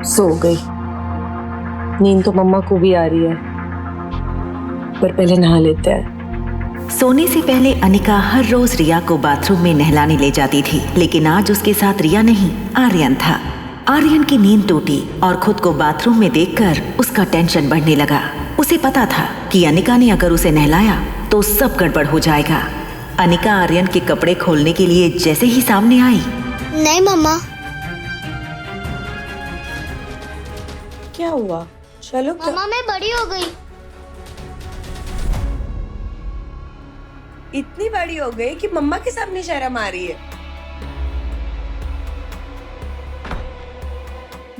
सो गई। नींद तो मम्मा को भी आ रही है, पर पहले नहा लेते हैं। सोने से पहले अनिका हर रोज रिया को बाथरूम में नहलाने ले जाती थी, लेकिन आज उसके साथ रिया नहीं, आर्यन था। आर्यन की नींद टूटी और खुद को बाथरूम में देखकर उसका टेंशन बढ़ने लगा। उसे पता था कि अनिका ने अगर उसे नहलाया तो सब गड़बड़ हो जाएगा। अनिका आर्यन के कपड़े खोलने के लिए जैसे ही सामने आई, नहीं मम्मा। क्या हुआ? चलो मम्मा मैं बड़ी हो गई। इतनी बड़ी हो गई कि मम्मा के सामने शर्म आ रही है।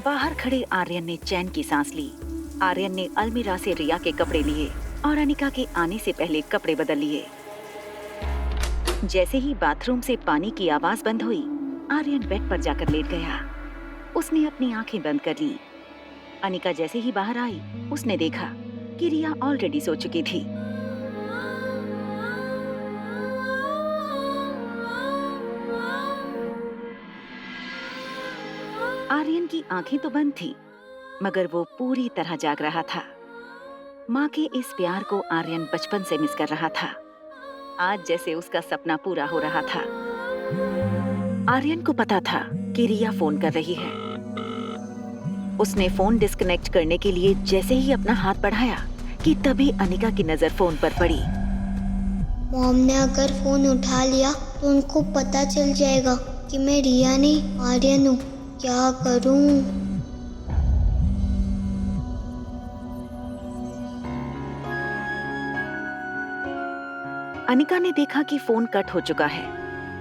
बाहर खड़े आर्यन ने चैन की सांस ली। आर्यन ने अलमीरा से रिया के कपड़े लिए और अनिका के आने से पहले कपड़े बदल लिए। जैसे ही बाथरूम से पानी की आवाज बंद हुई, आर्यन बेड पर जाकर लेट गया। उसने अपनी आंखें बंद कर ली। अनिका जैसे ही बाहर आई, उसने देखा कि रिया ऑलरेडी सो चुकी थी। आर्यन की आंखें तो बंद थी, मगर वो पूरी तरह जाग रहा था। माँ के इस प्यार को आर्यन बचपन से मिस कर रहा था। आज जैसे उसका सपना पूरा हो रहा था। आर्यन को पता था कि रिया फोन कर रही है। उसने फोन डिस्कनेक्ट करने के लिए जैसे ही अपना हाथ बढ़ाया कि तभी अनिका की नजर फोन पर पड़ी। मॉम ने अगर फोन उठा लिया तो उनको पता चल जाएगा कि मैं रिया नहीं आर्यन हूँ। क्या करूँ? अनिका ने देखा कि फोन कट हो चुका है,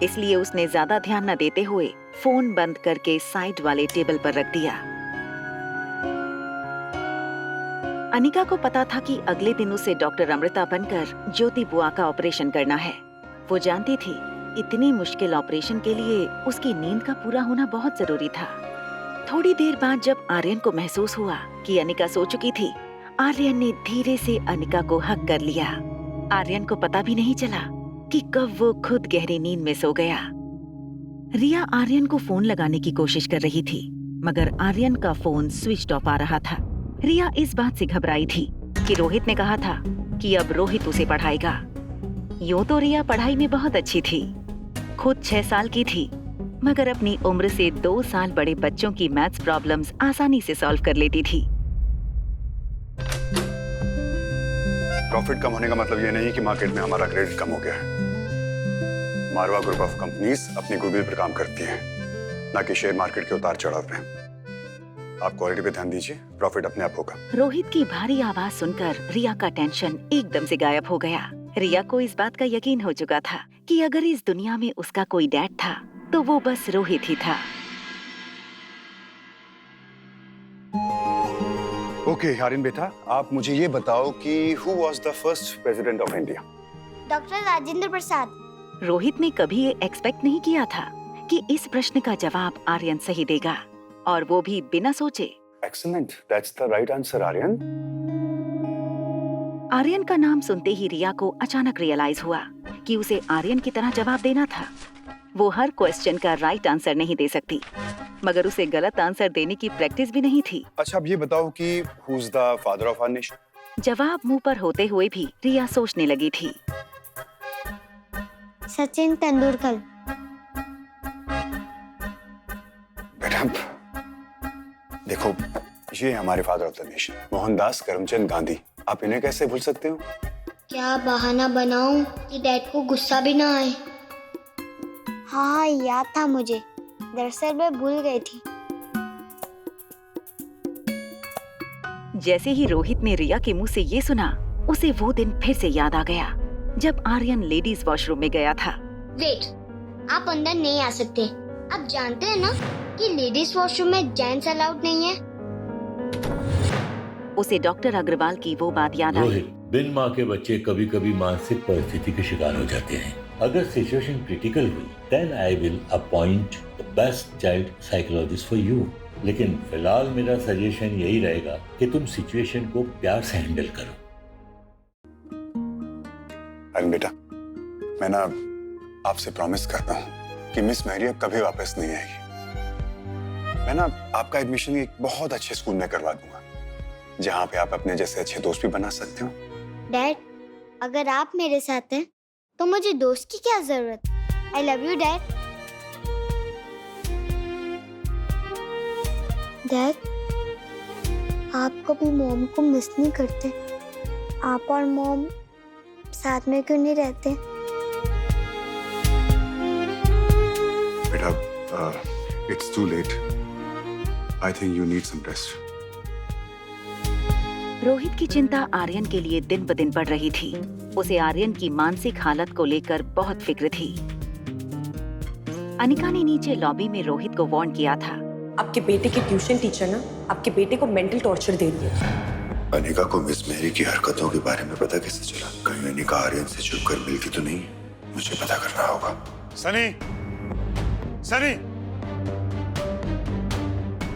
इसलिए उसने ज्यादा ध्यान न देते हुए फोन बंद करके साइड वाले टेबल पर रख दिया। अनिका को पता था कि अगले दिन उसे डॉक्टर अमृता बनकर ज्योति बुआ का ऑपरेशन करना है। वो जानती थी इतनी मुश्किल ऑपरेशन के लिए उसकी नींद का पूरा होना बहुत जरूरी था। थोड़ी देर बाद जब आर्यन को महसूस हुआ कि अनिका सो चुकी थी, आर्यन ने धीरे से अनिका को हग कर लिया। आर्यन को पता भी नहीं चला कि कब वो खुद गहरी नींद में सो गया। रिया आर्यन को फोन लगाने की कोशिश कर रही थी, मगर आर्यन का फोन स्विच ऑफ आ रहा था। रिया इस बात से घबराई थी कि रोहित ने कहा था कि अब रोहित उसे पढ़ाएगा। यूं तो रिया पढ़ाई में बहुत अच्छी थी, खुद 6 साल की थी, मगर अपनी उम्र से 2 साल बड़े बच्चों की मैथ्स प्रॉब्लम्स आसानी से सॉल्व कर लेती थी। प्रॉफिट कम होने का मतलब ये नहीं कि मार्केट में हमारा क्रेडिट कम हो गया है। मारवा ग्रुप ऑफ कंपनीज अपनी गुडविल पर काम करती हैं, ना कि शेयर मार्केट के उतार चढ़ाव पे। आप क्वालिटी पे ध्यान दीजिए, प्रॉफिट अपने आप होगा। रोहित की भारी आवाज सुनकर रिया का टेंशन एकदम से गायब हो गया। रिया को इस बात का यकीन हो चुका था कि अगर इस दुनिया में उसका कोई डैड था तो वो बस रोहित ही था। ओके आर्यन बेटा, आप मुझे ये बताओ कि who was the first president of India? Doctor Rajendra Prasad. Rohit ने कभी ये एक्सपेक्ट नहीं किया था कि इस प्रश्न का जवाब आर्यन सही देगा, और वो भी बिना सोचे। Excellent, that's the right answer Aryan. Aryan का नाम सुनते ही रिया को अचानक रियलाइज हुआ कि उसे आर्यन की तरह जवाब देना था। वो हर क्वेश्चन का राइट आंसर नहीं दे सकती, मगर उसे गलत आंसर देने की प्रैक्टिस भी नहीं थी। अच्छा अब ये बताओ कि who is the father of our nation? जवाब मुंह पर होते हुए भी रिया सोचने लगी थी। सचिन तेंदुलकर। बेटा देखो, ये हमारे father of the nation Mohandas Karamchand Gandhi. आप इन्हें कैसे भूल सकते हो? क्या बहाना बनाऊं कि डैड को गुस्सा भी ना आए? हाँ याद था मुझे, दरअसल मैं भूल गई थी। जैसे ही रोहित ने रिया के मुंह से ये सुना, उसे वो दिन फिर से याद आ गया जब आर्यन लेडीज वॉशरूम में गया था। वेट, आप अंदर नहीं आ सकते। आप जानते हैं ना कि लेडीज वॉशरूम में जेंट्स अलाउड नहीं है। उसे डॉक्टर अग्रवाल की वो बात याद आई। रोहित, बिन माँ के बच्चे कभी कभी मानसिक परिस्थिति के शिकार हो जाते हैं। अगर सिचुएशन क्रिटिकल हुई, then I will appoint the best child psychologist for you. लेकिन फिलहाल मेरा सजेशन यही रहेगा कि तुम सिचुएशन को प्यार से हैंडल करो। आर्यन बेटा, मैं ना आपसे प्रॉमिस करता हूँ कि मिस मैरी अब कभी वापस नहीं आएगी। मैं ना आपका एडमिशन एक बहुत अच्छे स्कूल में करवा दूंगा, जहाँ पे आप अपने जैसे अच्छे दोस्त भी बना सकते हो। डैड, अगर आप मेरे साथ हैं तो मुझे दोस्त की क्या जरूरत। I love you dad. Dad, आप कभी मॉम को मिस नहीं करते? आप और मॉम साथ में क्यों नहीं रहते? बेटा, it's too late. I think you need some rest. Rohit की चिंता आर्यन के लिए दिन ब दिन बढ़ रही थी। उसे आर्यन की मानसिक हालत को लेकर बहुत फिक्र थी। अनिका ने नीचे लॉबी में रोहित को वार्न किया था। आपके बेटे के ट्यूशन टीचर ना आपके बेटे को मेंटल टॉर्चर दे रही है। अनिका को मिस मेरी की हरकतों के बारे में पता कैसे चला? कहीं अनिका आर्यन से छुपकर मिलती तो नहीं? मुझे पता करना होगा। सनी, सनी,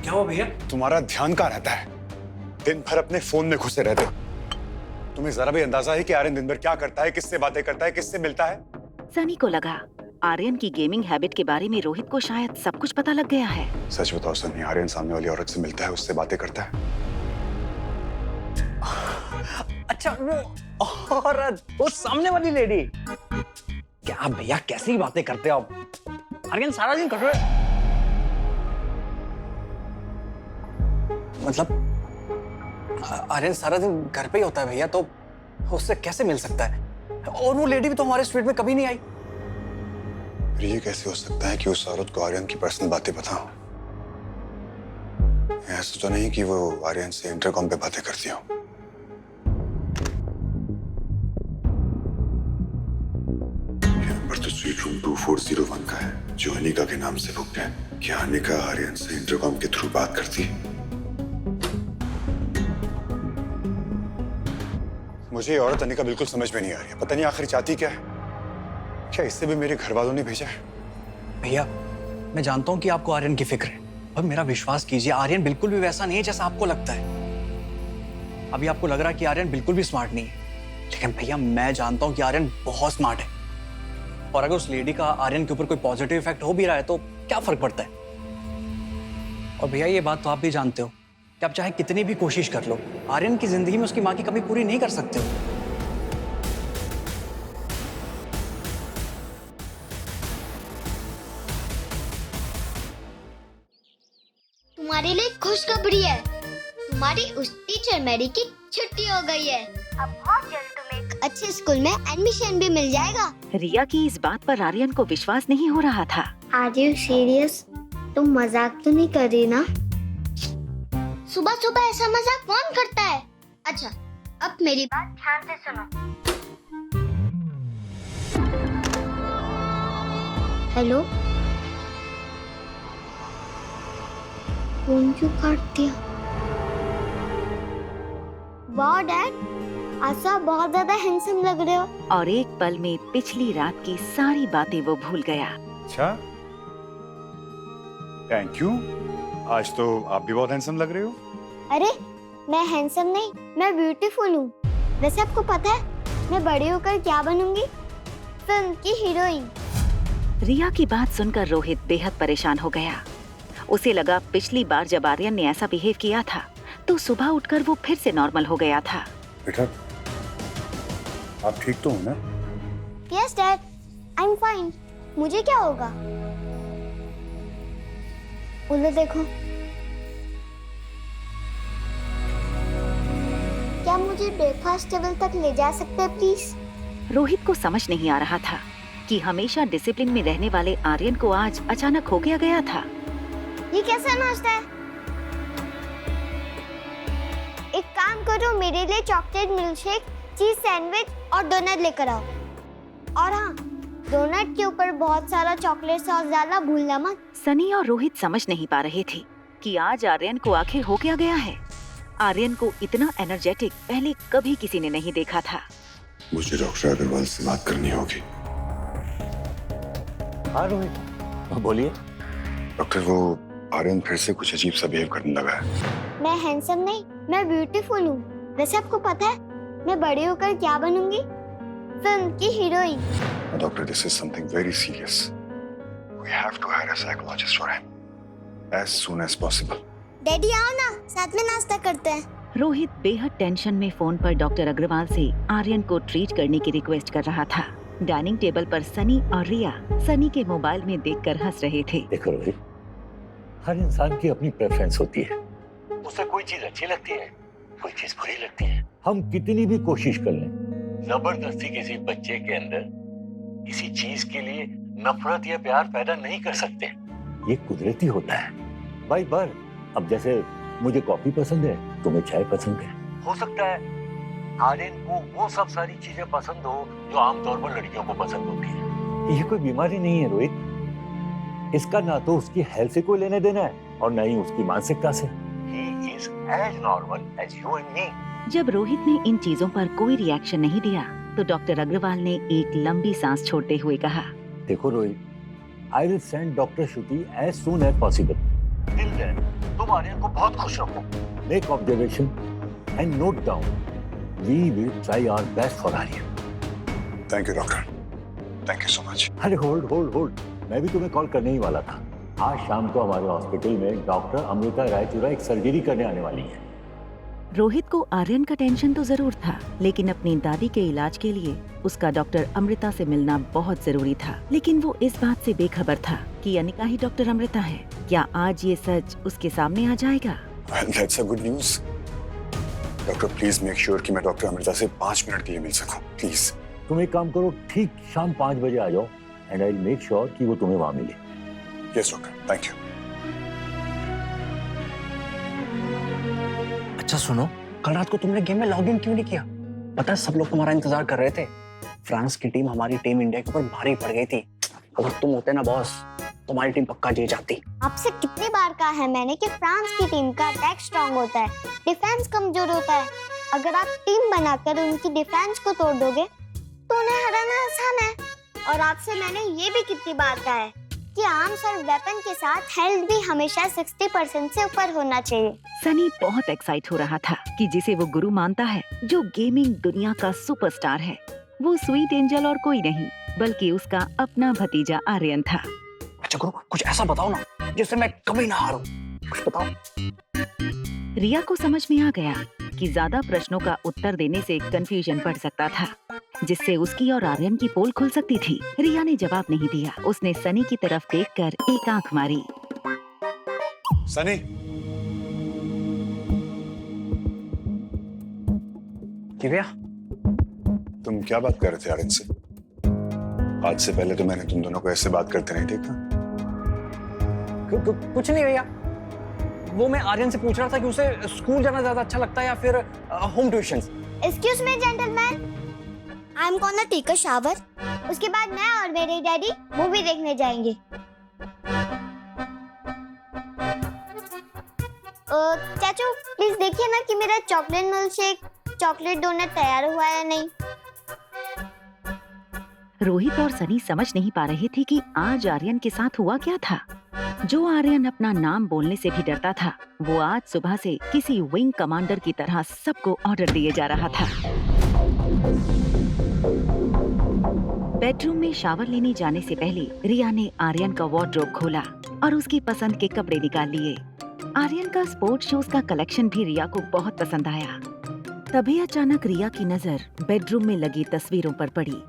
क्या हुआ भैया? तुम्हारा ध्यान कहाँ रहता है? दिन भर अपने फोन में घुसे रहते हो। तुम्हें जरा भी अंदाजा है कि आर्यन दिन भर क्या करता है, किससे बातें करता है, किससे मिलता है? सनी को लगा आर्यन की गेमिंग हैबिट के बारे में रोहित को शायद सब कुछ पता लग गया है। सच बताओ सनी, आर्यन सामने वाली औरत से मिलता है, उससे बातें करता है? अच्छा, वो औरत, वो सामने वाली लेडी। क्या भैया, कैसी बातें करते हो आप? आर्यन सारा दिन कर रहे, मतलब आर्यन सारा दिन घर पे ही होता है भैया, तो उससे कैसे मिल सकता है? और वो लेडी भी तो हमारे स्ट्रीट में कभी नहीं आई। ये कैसे हो सकता है कि उस औरत को आर्यन की पर्सनल बातें पता हो? ऐसा तो नहीं कि वो आर्यन से इंटरकॉम पे बातें करती हो। नंबर तो स्वीट रूम 2401 का है, जो अनिका के नाम से बुक है। क्या अनिका आर्यन से इंटरकॉम के थ्रू बात करती है? मुझे ये औरत अनिका बिल्कुल समझ में नहीं आ रही है। पता नहीं आखिर चाहती क्या है। क्या इससे भी मेरे घर वालों ने भेजा है? भैया, मैं जानता हूँ कि आपको आर्यन की फिक्र है, पर मेरा विश्वास कीजिए, आर्यन बिल्कुल भी वैसा नहीं है जैसा आपको लगता है। अभी आपको लग रहा है कि आर्यन बिल्कुल भी स्मार्ट नहीं है, लेकिन भैया मैं जानता हूँ कि आर्यन बहुत स्मार्ट है। और अगर उस लेडी का आर्यन के ऊपर कोई पॉजिटिव इफेक्ट हो भी रहा है तो क्या फर्क पड़ता है? और भैया ये बात तो आप भी जानते हो कि आप चाहे कितनी भी कोशिश कर लो, आर्यन की जिंदगी में उसकी माँ की कमी पूरी नहीं कर सकते हो। तुम्हारे लिए खुशखबरी है। तुम्हारी उस टीचर मैरी की छुट्टी हो गई है। अब बहुत जल्द तुम्हें एक अच्छे स्कूल में एडमिशन भी मिल जाएगा। रिया की इस बात पर आर्यन को विश्वास नहीं हो रहा था। Are you serious? तुम मजाक तो नहीं कर रही ना? सुबह सुबह ऐसा मजाक कौन करता है? अच्छा, अब मेरी बात ध्यान से सुनो। हेलो, फोन क्यों काट दिया? वाह डैड, आज आप बहुत ज्यादा हैंडसम लग रहे हो। और एक पल में पिछली रात की सारी बातें वो भूल गया। अच्छा, थैंक यू। आज तो आप भी बहुत हैंडसम लग रहे हो। अरे मैं हैंडसम नहीं, मैं ब्यूटीफुल हूँ। वैसे आपको पता है मैं बड़ी होकर क्या बनूंगी? फिल्म की हीरोइन। रिया की बात सुनकर रोहित बेहद परेशान हो गया। उसे लगा पिछली बार जब आर्यन ने ऐसा बिहेव किया था तो सुबह उठकर वो फिर से नॉर्मल हो गया था। बेटा, आप ठीक तो हो ना? Yes dad, I am fine. मुझे क्या होगा? उधर देखो। क्या मुझे ब्रेकफास्ट टेबल तक ले जा सकते हैं प्लीज? रोहित को समझ नहीं आ रहा था कि हमेशा डिसिप्लिन में रहने वाले आर्यन को आज अचानक हो गया था। ये कैसा नाश्ता है? एक काम करो, मेरे लिए चॉकलेट मिल्कशेक, चीज सैंडविच और डोनट लेकर आओ। और हाँ, डोनट के ऊपर बहुत सारा चॉकलेट सॉस डालना भूलना मत। सनी और रोहित समझ नहीं पा रहे थे कि आज आर्यन को आखिर हो क्या गया है। आर्यन को इतना एनर्जेटिक पहले कभी किसी ने नहीं देखा था। मुझे डॉक्टर अग्रवाल से बात करनी होगी। हाँ रोहित, बोलिए। डॉक्टर, वो आर्यन फिर से कुछ अजीब सा बिहेव करने लगा है। मैं हैंडसम नहीं, मैं ब्यूटीफुल हूँ। वैसे आपको पता है मैं बड़ी होकर क्या बनूंगी? फिल्म की heroine. Doctor, this is something very serious. We have to hire a psychologist for him. as soon as possible. Daddy आओ ना, साथ में नाश्ता करते हैं। रोहित बेहद टेंशन में फोन पर डॉक्टर अग्रवाल से आर्यन को ट्रीट करने की रिक्वेस्ट कर रहा था। डाइनिंग टेबल पर सनी और रिया सनी के मोबाइल में देखकर हंस रहे थे। देखो रोहित, हर इंसान की अपनी प्रेफरेंस होती है। उसे कोई चीज अच्छी लगती है, कोई चीज बुरी लगती है। हम कितनी भी कोशिश कर लें, जबरदस्ती किसी बच्चे के अंदर किसी चीज के लिए नफरत या प्यार पैदा नहीं कर सकते। ये कुदरती होता है। बाई बार, अब जैसे मुझे कॉफी पसंद है, तुम्हें चाय पसंद है। हो सकता है आर्यन को वो सब सारी चीजें पसंद हो जो आमतौर पर लड़कियों को पसंद होती है। ये कोई बीमारी नहीं है रोहित। इसका ना तो उसकी हेल्थ से कोई लेने देना है और ना ही उसकी मानसिकता से। He is as normal as you and me. जब रोहित ने इन चीजों पर कोई रिएक्शन नहीं दिया तो डॉक्टर अग्रवाल ने एक लंबी सांस छोड़ते हुए कहा, देखो Rohit, I will send Dr. Shruti as soon as possible. Till then, तुम आर्यन को बहुत खुश रखो। Make observation and note down. We will try our best for Aryan. Thank you, doctor. Thank you so much. अरे होल्ड, मैं भी तुम्हें call करने ही वाला था। आज शाम को हमारे हॉस्पिटल में डॉक्टर अमृता रायचूरा एक सर्जरी करने आने वाली है। रोहित को आर्यन का टेंशन तो जरूर था, लेकिन अपनी दादी के इलाज के लिए उसका डॉक्टर अमृता से मिलना बहुत जरूरी था। लेकिन वो इस बात से बेखबर था कि अनिका ही डॉक्टर अमृता है। क्या आज ये सच उसके सामने आ जाएगा? That's a good news. Doctor please make sure कि मैं डॉक्टर अमृता से 5 मिनट के लिए मिल सकूं, प्लीज। तुम एक काम करो, ठीक शाम 5 बजे आ जाओ and I will make sure कि वो तुम्हें वहाँ मिले। Yes doctor, thank you. अच्छा सुनो, कल रात को तुमने गेम में लॉग इन क्यों नहीं किया? पता है सब लोग तुम्हारा इंतजार कर रहे थे। फ्रांस की टीम हमारी टीम इंडिया के ऊपर भारी पड़ गई थी। अगर तुम होते ना बॉस, तुम्हारी टीम पक्का जीत जाती। आपसे कितनी बार कहा है मैंने कि फ्रांस की टीम का अटैक स्ट्रांग होता है, डिफेंस कमजोर होता है। अगर आप टीम बनाकर उनकी डिफेंस को तोड़ दोगे तो उन्हें हराना आसान है। और आपसे मैंने ये भी कितनी बार कहा है कि आर्म्स और वेपन के साथ हेल्थ भी हमेशा 60% से ऊपर होना चाहिए। सनी बहुत एक्साइट हो रहा था कि जिसे वो गुरु मानता है, जो गेमिंग दुनिया का सुपरस्टार है, वो स्वीट एंजल और कोई नहीं बल्कि उसका अपना भतीजा आर्यन था। अच्छा गुरु, कुछ ऐसा बताओ ना जिससे मैं कभी ना हारूं, कुछ बताओ। रिया को समझ में आ गया कि ज्यादा प्रश्नों का उत्तर देने से कंफ्यूजन बढ़ सकता था, जिससे उसकी और आर्यन की पोल खुल सकती थी। रिया ने जवाब नहीं दिया। उसने सनी की तरफ देखकर एक आंख मारी। सनी, रिया, तुम क्या बात कर रहे थे आर्यन से? आज से पहले तो मैंने तुम दोनों को ऐसे बात करते नहीं देखा। कुछ नहीं भैया, वो मैं आर्यन से पूछ रहा था कि उसे स्कूल जाना ज्यादा अच्छा लगता है या फिर home tuitions. Excuse me gentleman, I am gonna take a shower. उसके बाद मैं और मेरे डैडी मूवी देखने जाएंगे। चाचू प्लीज देखिए ना कि मेरा chocolate milk shake, chocolate donut तैयार हुआ है या नहीं। रोहित और सनी समझ नहीं पा रहे थे कि आज आर्यन के साथ हुआ क्या था। जो आर्यन अपना नाम बोलने से भी डरता था, वो आज सुबह से किसी विंग कमांडर की तरह सबको ऑर्डर दिए जा रहा था। बेडरूम में शावर लेने जाने से पहले रिया ने आर्यन का वार्डरोब खोला और उसकी पसंद के कपड़े निकाल लिए। आर्यन का स्पोर्ट्स शूज का कलेक्शन भी रिया को बहुत पसंद आया। तभी अचानक रिया की नजर बेडरूम में लगी तस्वीरों पर पड़ी।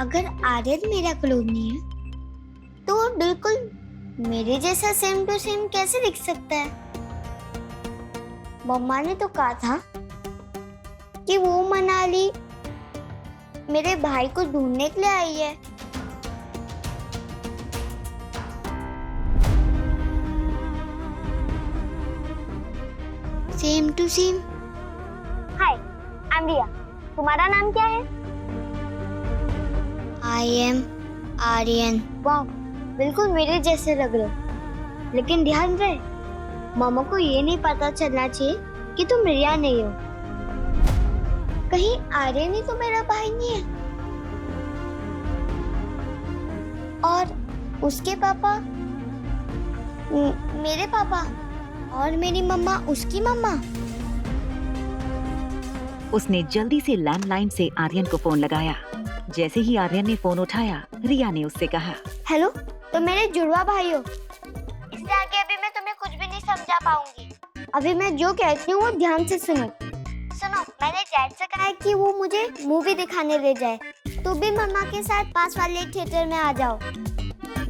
अगर आर्यन मेरा क्लोन नहीं है तो वो बिल्कुल मेरे जैसा सेम टू सेम कैसे दिख सकता है? मम्मा ने तो कहा था कि वो मनाली मेरे भाई को ढूंढने के लिए आई है। Same to same. Hi, I am Riya. तुम्हारा नाम क्या है? I am Aryan. वाह, बिल्कुल मेरे जैसे लग रहे हो। लेकिन ध्यान रहे, मामा को ये नहीं पता चलना चाहिए कि तुम रिया नहीं हो। कहीं आर्यन ही तो मेरा भाई नहीं है? और उसके पापा मेरे पापा और मेरी मम्मा उसकी मम्मा। उसने जल्दी से लैंडलाइन से आर्यन को फोन लगाया। जैसे ही आर्यन ने फोन उठाया, रिया ने उससे कहा, हेलो, तो मेरे जुड़वा भाई हो। इससे आगे अभी मैं तुम्हें कुछ भी नहीं समझा पाऊंगी। अभी मैं जो कहती हूँ वो ध्यान से सुनो। मैंने डैड से कहा है कि वो मुझे मूवी दिखाने ले जाए। तो भी मम्मा के साथ पास वाले थिएटर में आ जाओ।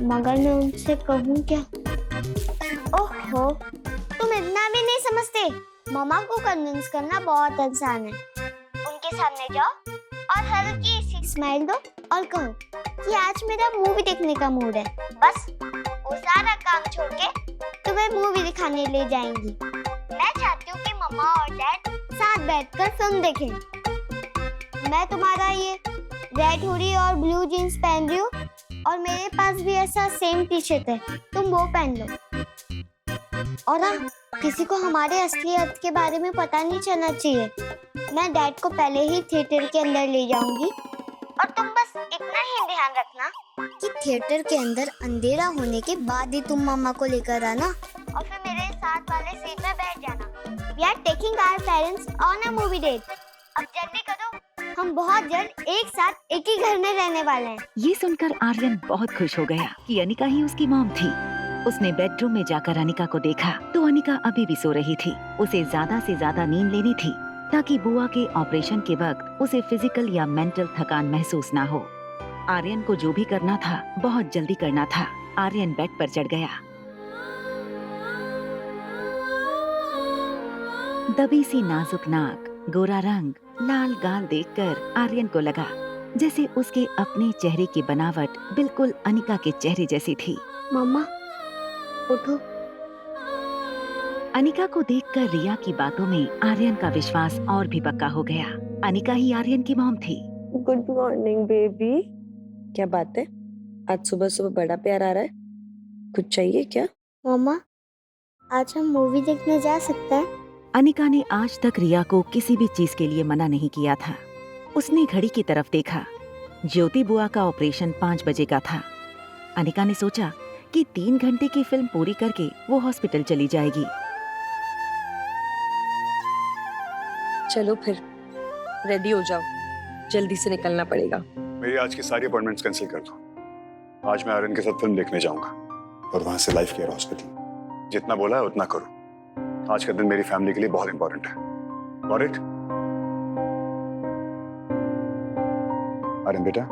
मगर मैं उनसे कहूँ क्या? ओहो, तुम इतना भी नहीं समझते। मम्मा को कन्विंस करना बहुत आसान है। उनके सामने जाओ और हल्की सी स्माइल दो और कहो कि आज मेरा मूवी देखने का मूड है। बस वो सारा काम छोड़ के तुम्हें मूवी दिखाने ले जाएंगी। मैं चाहती हूँ कि मम्मा और डैड साथ बैठकर फिल्म देखें। मैं तुम्हारा ये रेड हुडी और ब्लू जीन्स पहन रही हूँ और मेरे पास भी ऐसा सेम टी शर्ट है, तुम वो पहन लो। और हाँ, किसी को हमारे असली अर्थ के बारे में पता नहीं चलना चाहिए। मैं डैड को पहले ही थिएटर के अंदर ले जाऊंगी और तुम बस इतना ही ध्यान रखना कि थिएटर के अंदर अंधेरा होने के बाद ही तुम मम्मा को लेकर आना और फिर मेरे साथ वाले सीट में बैठ जाना। We are taking our parents on a movie date. अब जल्दी करो, हम बहुत जल्द एक साथ एक ही घर में रहने वाले हैं। ये सुनकर आर्यन बहुत खुश हो गया कि अनिका ही उसकी मॉम थी। उसने बेडरूम में जाकर अनिका को देखा तो अनिका अभी भी सो रही थी। उसे ज्यादा से ज्यादा नींद लेनी थी ताकि बुआ के ऑपरेशन के वक्त उसे फिजिकल या मेंटल थकान महसूस ना हो। आर्यन को जो भी करना था बहुत जल्दी करना था। आर्यन बेड पर चढ़ गया। दबी सी नाजुक नाक, गोरा रंग, लाल गाल देखकर आर्यन को लगा जैसे उसके अपने चेहरे की बनावट बिल्कुल अनिका के चेहरे जैसी थी। मम्मा, उठो। अनिका को देखकर रिया की बातों में आर्यन का विश्वास और भी पक्का हो गया। अनिका ही आर्यन की मॉम थी। Good morning baby. क्या बात है, आज सुबह सुबह बड़ा प्यार आ रहा है? कुछ चाहिए क्या? मम्मा, आज हम मूवी देखने जा सकते हैं? अनिका ने आज तक रिया को किसी भी चीज के लिए मना नहीं किया था। उसने घड़ी की तरफ देखा। ज्योति बुआ का ऑपरेशन 5 बजे का था। अनिका ने सोचा कि 3 घंटे की फिल्म पूरी करके वो हॉस्पिटल चली जाएगी। चलो फिर रेडी हो जाओ, जल्दी से निकलना पड़ेगा। मेरी आज की सारी अपॉइंटमेंट्स कैंसिल कर दो। आज मैं आर्यन के साथ फिल्म देखने जाऊंगा और वहां से लाइफ केयर हॉस्पिटल। जितना बोला है उतना करो। आज का दिन मेरी फैमिली के लिए बहुत इंपॉर्टेंट है। Got it? आर्यन बेटा,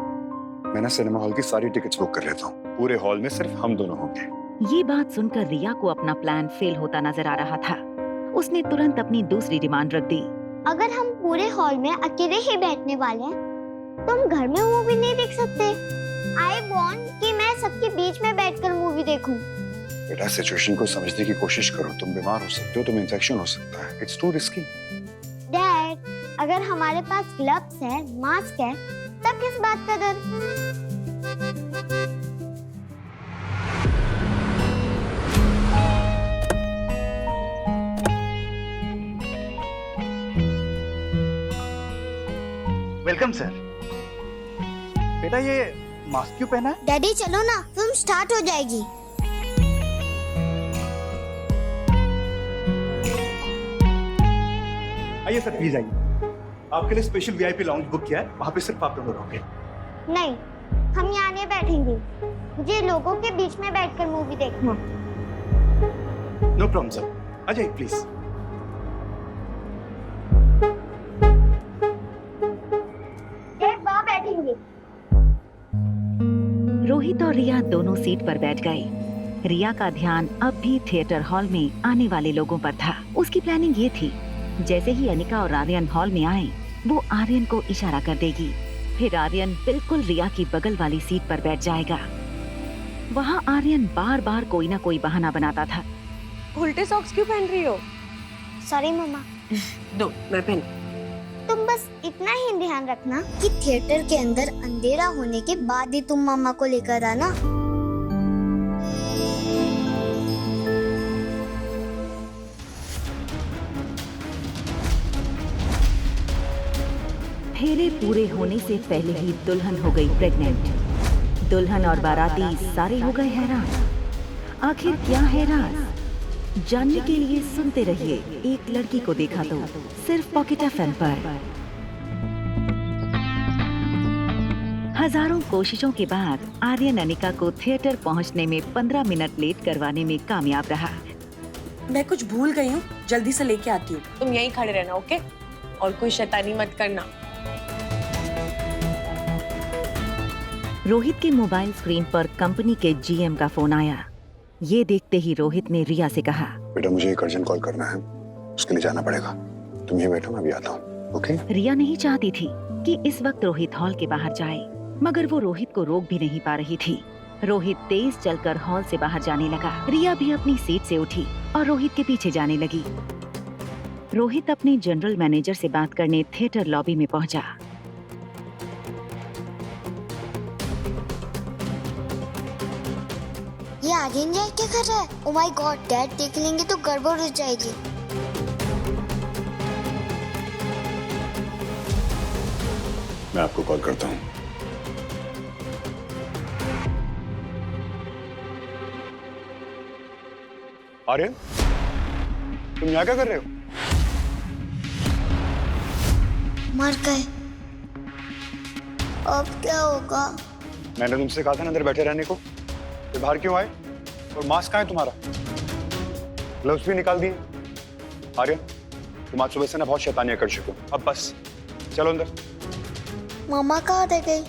मैं ना सिनेमा हॉल की सारी टिकट्स बुक कर लेता हूँ। पूरे हॉल में सिर्फ हम दोनों होंगे। ये बात सुनकर रिया को अपना प्लान फेल होता नजर आ रहा था। उसने तुरंत अपनी दूसरी डिमांड रख दी। अगर हम पूरे हॉल में अकेले ही बैठने वाले हैं, तो हम घर में मूवी नहीं देख सकते। आई वांट कि मैं सबके बीच में बैठकर मूवी देखूं। बेटा, सिचुएशन को समझने की कोशिश करो। तुम बीमार हो सकते हो, तुम्हें इंफेक्शन हो सकता है। It's to risky. डैड, अगर हमारे पास ग्लव्स है, मास्क है, तब किस बात का डर? Welcome sir. बेटा, ये मास्क क्यों पहना है? डैडी चलो ना, फिल्म स्टार्ट हो जाएगी। आइए सर, प्लीज आइए। आपके लिए स्पेशल वीआईपी लाउंज बुक किया है, वहाँ पे सिर्फ आप दोनों रहोगे। नहीं, हम यहाँ नहीं बैठेंगे। मुझे लोगों के बीच में बैठकर मूवी देखना। नो प्रॉब्लम सर, आ जाइए प्लीज। डैड वहाँ बैठेंगे। रोहित और रिया दोनों सीट पर बैठ गए। रिया का ध्यान अब भी थिएटर हॉल में आने वाले लोगों पर था। उसकी प्लानिंग ये थी, जैसे ही अनिका और आर्यन हॉल में आए, वो आर्यन को इशारा कर देगी। फिर आर्यन बिल्कुल रिया की बगल वाली सीट पर बैठ जाएगा। वहाँ आर्यन बार बार कोई ना कोई बहाना बनाता था। उल्टे सॉक्स क्यों पहन रही हो? सॉरी मम्मा। दो, मैं पहन। तुम बस इतना ही ध्यान रखना कि थिएटर के अंदर अंधेरा होने के बाद ही तुम मम्मा को लेकर आना। फेरे पूरे होने से पहले ही दुल्हन हो गई प्रेग्नेंट। दुल्हन और बाराती सारे हो गए हैरान। आखिर क्या है राज? जानने के लिए सुनते रहिए एक लड़की को देखा तो, सिर्फ पॉकेट FM पर। हजारों कोशिशों के बाद आर्यन अनिका को थिएटर पहुंचने में 15 मिनट लेट करवाने में कामयाब रहा। मैं कुछ भूल गई हूँ, जल्दी से लेके आती हूँ। तुम यहीं खड़े रहना, ओके? और कोई शैतानी मत करना। रोहित के मोबाइल स्क्रीन पर कंपनी के जीएम का फोन आया। ये देखते ही रोहित ने रिया से कहा, बेटा मुझे एक अर्जेंट कॉल करना है, उसके लिए जाना पड़ेगा। तुम यहीं बैठो, मैं भी आता हूँ, ओके? रिया नहीं चाहती थी कि इस वक्त रोहित हॉल के बाहर जाए, मगर वो रोहित को रोक भी नहीं पा रही थी। रोहित तेज चलकर हॉल से बाहर जाने लगा। रिया भी अपनी सीट से उठी और रोहित के पीछे जाने लगी। रोहित अपने जनरल मैनेजर से बात करने थिएटर लॉबी में पहुंचा। ये आर्यन ये क्या कर रहा है? ओ माय गॉड, डैड देख लेंगे तो गड़बड़ हो जाएगी। मैं आपको कॉल करता हूँ। आर्यन, तुम यहाँ क्या कर रहे हो? मर गए, अब क्या होगा? मैंने तुमसे कहा था ना अंदर बैठे रहने को, तो बाहर क्यों आए? और मास्क कहाँ है तुम्हारा? ग्लव्स भी निकाल दिए। आर्यन, तुम आज सुबह से ना बहुत शैतानियां कर चुके हो, अब बस चलो अंदर। मामा कहाँ रह गई?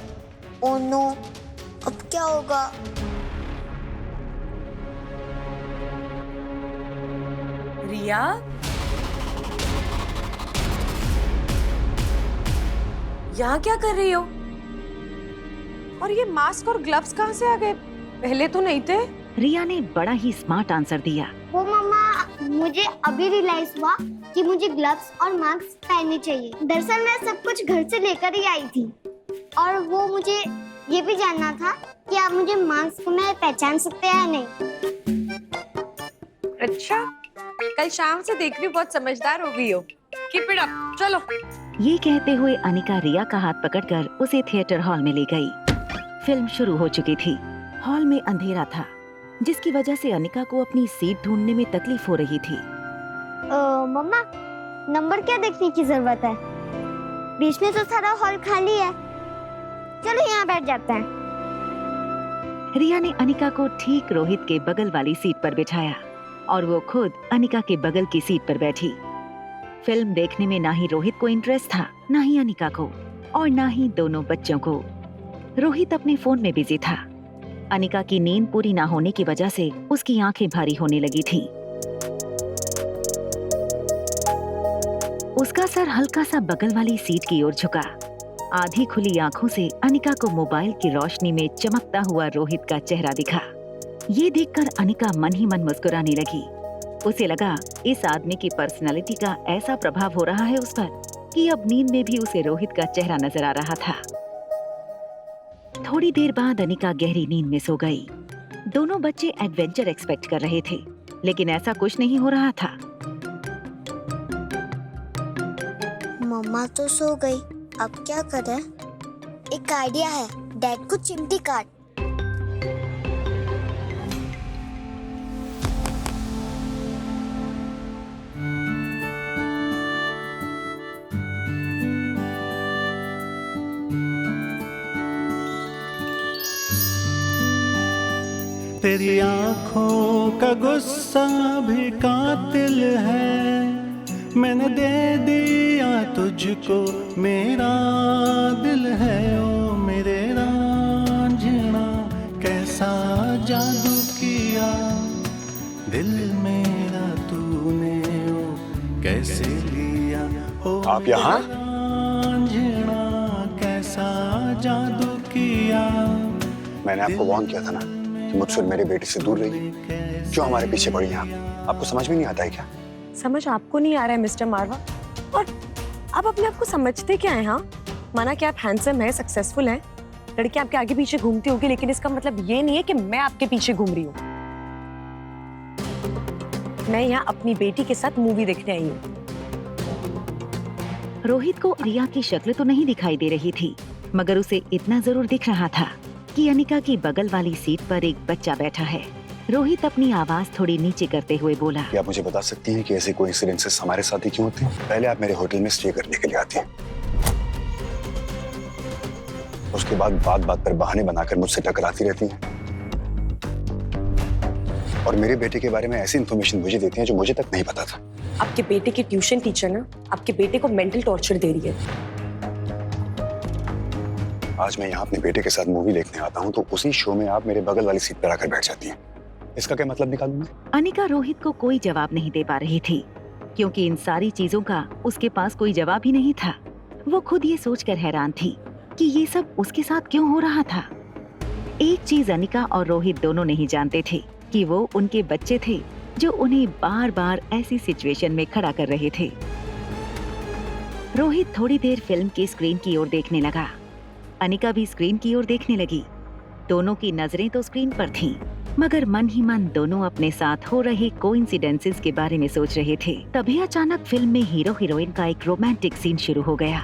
ओह नो, अब क्या होगा? रिया, यहाँ क्या कर रही हो? और ये मास्क और ग्लव्स कहाँ से आ गए? पहले तो नहीं थे। रिया ने बड़ा ही स्मार्ट आंसर दिया। वो मामा, मुझे अभी रियलाइज हुआ कि मुझे ग्लव्स और मास्क पहनने चाहिए। दरअसल मैं सब कुछ घर से लेकर ही आई थी, और वो मुझे ये भी जानना था कि आप मुझे मास्क में पहचान सकते हैं या नहीं। अच्छा, कल शाम से देख रही हूँ बहुत समझदार हो गई हो। कीप इट अप, चलो। ये कहते हुए अनिका रिया का हाथ पकड़कर उसे थिएटर हॉल में ले गई। फिल्म शुरू हो चुकी थी। हॉल में अंधेरा था, जिसकी वजह से अनिका को अपनी सीट ढूंढने में तकलीफ हो रही थी। मम्मा, नंबर क्या देखने की जरूरत है? बीच में तो सारा हॉल खाली है। चलो यहाँ बैठ जाते हैं। रिया ने अनिका को ठीक रोहित के बगल वाली सीट पर बिठाया और वो खुद अनिका के बगल की सीट पर बैठी। फिल्म देखने में ना ही रोहित को इंटरेस्ट था, ना ही अनिका को, और ना ही दोनों बच्चों को। रोहित अपने फोन में बिजी था। अनिका की नींद पूरी ना होने की वजह से उसकी आंखें भारी होने लगी थी। उसका सर हल्का सा बगल वाली सीट की ओर झुका। आधी खुली आंखों से अनिका को मोबाइल की रोशनी में चमकता हुआ रोहित का चेहरा दिखा। ये देखकर अनिका मन ही मन मुस्कुराने लगी। उसे लगा इस आदमी की पर्सनालिटी का ऐसा प्रभाव हो रहा है उस पर कि अब नींद में भी उसे रोहित का चेहरा नजर आ रहा था। थोड़ी देर बाद अनिका गहरी नींद में सो गई। दोनों बच्चे एडवेंचर एक्सपेक्ट कर रहे थे, लेकिन ऐसा कुछ नहीं हो रहा था। मम्मा तो सो गई, अब क्या करें? एक आइडिया है, डैड को चिमटी काट। तेरी आंखों का गुस्सा भी कातिल है, मैंने दे दिया तुझको मेरा दिल है। ओ मेरे रांझना, कैसा जादू किया दिल मेरा तूने, ओ कैसे लिया। ओ आप यहाँ? रांझना, कैसा जादू किया। मैंने आपको वार्न किया था ना कि मुझसे और मेरे बेटे से दूर रहिए। क्यों हमारे पीछे पड़ी हैं आप? आपको समझ में नहीं आता है क्या? समझ आपको नहीं आ रहा है मिस्टर मारवा? और आप अपने आप को समझते क्या है? हाँ, माना कि आप हैंडसम हैं, सक्सेसफुल हैं, लड़की आपके आगे पीछे घूमती होगी, लेकिन इसका मतलब ये नहीं है कि मैं आपके पीछे घूम रही हूँ। मैं यहाँ अपनी बेटी के साथ मूवी देखने आई हूँ। रोहित को रिया की शक्ल तो नहीं दिखाई दे रही थी, मगर उसे इतना जरूर दिख रहा था कि अनिका की बगल वाली सीट पर एक बच्चा बैठा है। रोहित अपनी आवाज थोड़ी नीचे करते हुए बोला, क्या आप मुझे बता सकती हैं कि ऐसे कोइंसिडेंसेस हमारे साथ ही क्यों होते हैं? पहले आप मेरे होटल में स्टे करने के लिए आती हैं, उसके बाद बात बात पर बहाने बनाकर मुझसे टकराती रहती हैं और मेरे बेटे के बारे में ऐसी इंफॉर्मेशन मुझे देती हैं जो मुझे तक नहीं पता था। आपके बेटे की ट्यूशन टीचर ना आपके बेटे को मेंटल टॉर्चर दे रही है। आज मैं यहाँ अपने बेटे के साथ मूवी देखने आता हूँ तो उसी शो में आप मेरे बगल वाली सीट पर आकर बैठ जाती हैं। इसका क्या मतलब निकालूं मैं? अनिका रोहित को कोई जवाब नहीं दे पा रही थी क्योंकि इन सारी चीजों का उसके पास कोई जवाब ही नहीं था। वो खुद ये सोचकर हैरान थी कि ये सब उसके साथ क्यों हो रहा था। एक चीज अनिका और रोहित दोनों नहीं जानते थे कि वो उनके बच्चे थे जो उन्हें बार बार ऐसी सिचुएशन में खड़ा कर रहे थे। रोहित थोड़ी देर फिल्म की स्क्रीन की ओर देखने लगा। अनिका भी स्क्रीन की ओर देखने लगी। दोनों की नजरें तो स्क्रीन पर थीं, मगर मन ही मन दोनों अपने साथ हो रहे कोइंसिडेंसेस के बारे में सोच रहे थे। तभी अचानक फिल्म में हीरो हीरोइन का एक रोमांटिक सीन शुरू हो गया।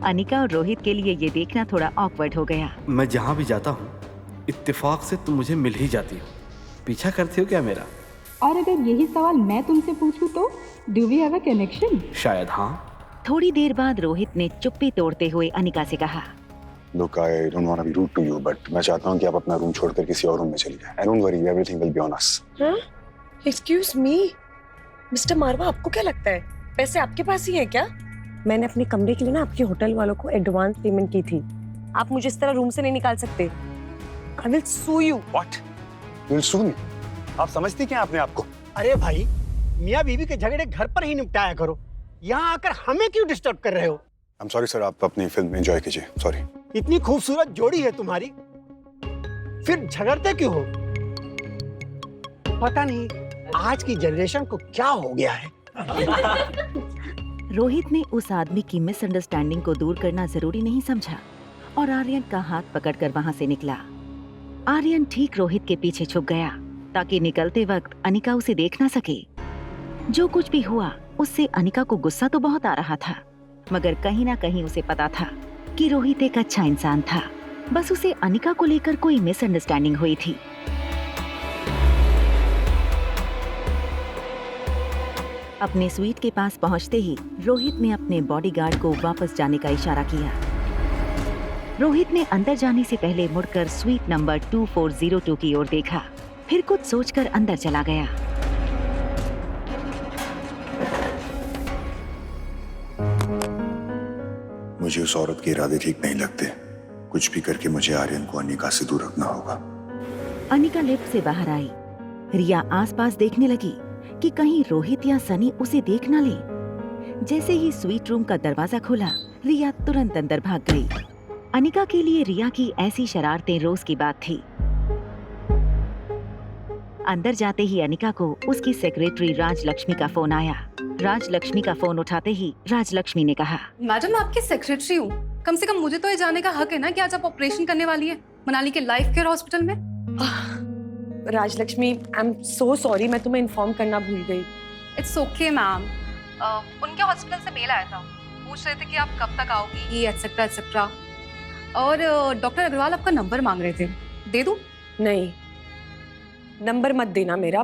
अनिका और रोहित के लिए ये देखना थोड़ा ऑकवर्ड हो गया। मैं जहाँ भी जाता हूँ इत्तेफाक से तुम मुझे मिल ही जाती हो। पीछा करती हो क्या मेरा? और अगर यही सवाल मैं तुमसे पूछूं तो do we have a connection? शायद हाँ। थोड़ी देर बाद रोहित ने चुप्पी तोड़ते हुए अनिका से कहा, Look, I don't want to be rude to you, but मैं चाहता हूँ कि आप अपना रूम छोड़कर किसी और रूम में चली जाएं। And don't worry, everything will be on us. Excuse me mister Marwa, आपको क्या लगता है पैसे आपके पास ही है क्या? मैंने अपने कमरे के लिए ना आपके होटल वालों को एडवांस पेमेंट की थी। आप मुझे इस तरह रूम से नहीं निकाल सकते। I will sue you. What? You will sue me? आप समझती क्या अपने आप को? अरे भाई, मियाँ बीवी के झगड़े घर पर ही निपटाया करो। यहाँ आकर हमें क्यों डिस्टर्ब कर रहे हो? I'm sorry सर, आप अपनी फिल्म एंजॉय कीजिए। सॉरी। इतनी खूबसूरत जोड़ी है तुम्हारी, फिर झगड़ते क्यों हो? पता नहीं आज की जनरेशन को क्या हो गया है। रोहित ने उस आदमी की मिसअंडरस्टैंडिंग को दूर करना जरूरी नहीं समझा और आर्यन का हाथ पकड़कर वहां से निकला। आर्यन ठीक रोहित के पीछे छुप गया ताकि निकलते वक्त अनिका उसे देख ना सके। जो कुछ भी हुआ उससे अनिका को गुस्सा तो बहुत आ रहा था, मगर कहीं ना कहीं उसे पता था कि रोहित एक अच्छा इंसान था। बस उसे अनिका को लेकर कोई मिसअंडरस्टैंडिंग हुई थी। अपने स्वीट के पास पहुंचते ही रोहित ने अपने बॉडीगार्ड को वापस जाने का इशारा किया। रोहित ने अंदर जाने से पहले मुड़कर स्वीट नंबर 2402 की ओर देखा, फिर कुछ सोचकर अंदर चला गया। मुझे उस औरत के इरादे ठीक नहीं लगते। कुछ भी करके मुझे आर्यन को अनिका से दूर रखना होगा। अनिका लिफ्ट से बाहर आई। रिया आसपास देखने लगी कि कहीं रोहित या सनी उसे देख न ले। जैसे ही स्वीट रूम का दरवाजा खुला, रिया तुरंत अंदर भाग गई। अनिका के लिए रिया की ऐसी शरारतें रोज की बात थी। अंदर जाते ही अनिका को उसकी सेक्रेटरी राजलक्ष्मी का फोन आया। राजलक्ष्मी का फोन उठाते ही राजलक्ष्मी ने कहा, मैडम मैं आपकी सेक्रेटरी हूँ, कम से कम मुझे तो ये जानने का हक है ना कि आज आप ऑपरेशन करने वाली है मनाली के लाइफ केयर हॉस्पिटल में। Rajlakshmi, I am so sorry, मैं तुम्हें इन्फॉर्म करना भूल गई। It's okay ma'am. उनके हॉस्पिटल से मेल आया था, पूछ रहे थे कि आप कब तक आओगी एटसेट्रा एटसेट्रा। और डॉक्टर अग्रवाल आपका नंबर मांग रहे थे, दे दूं? नहीं, नंबर मत देना मेरा।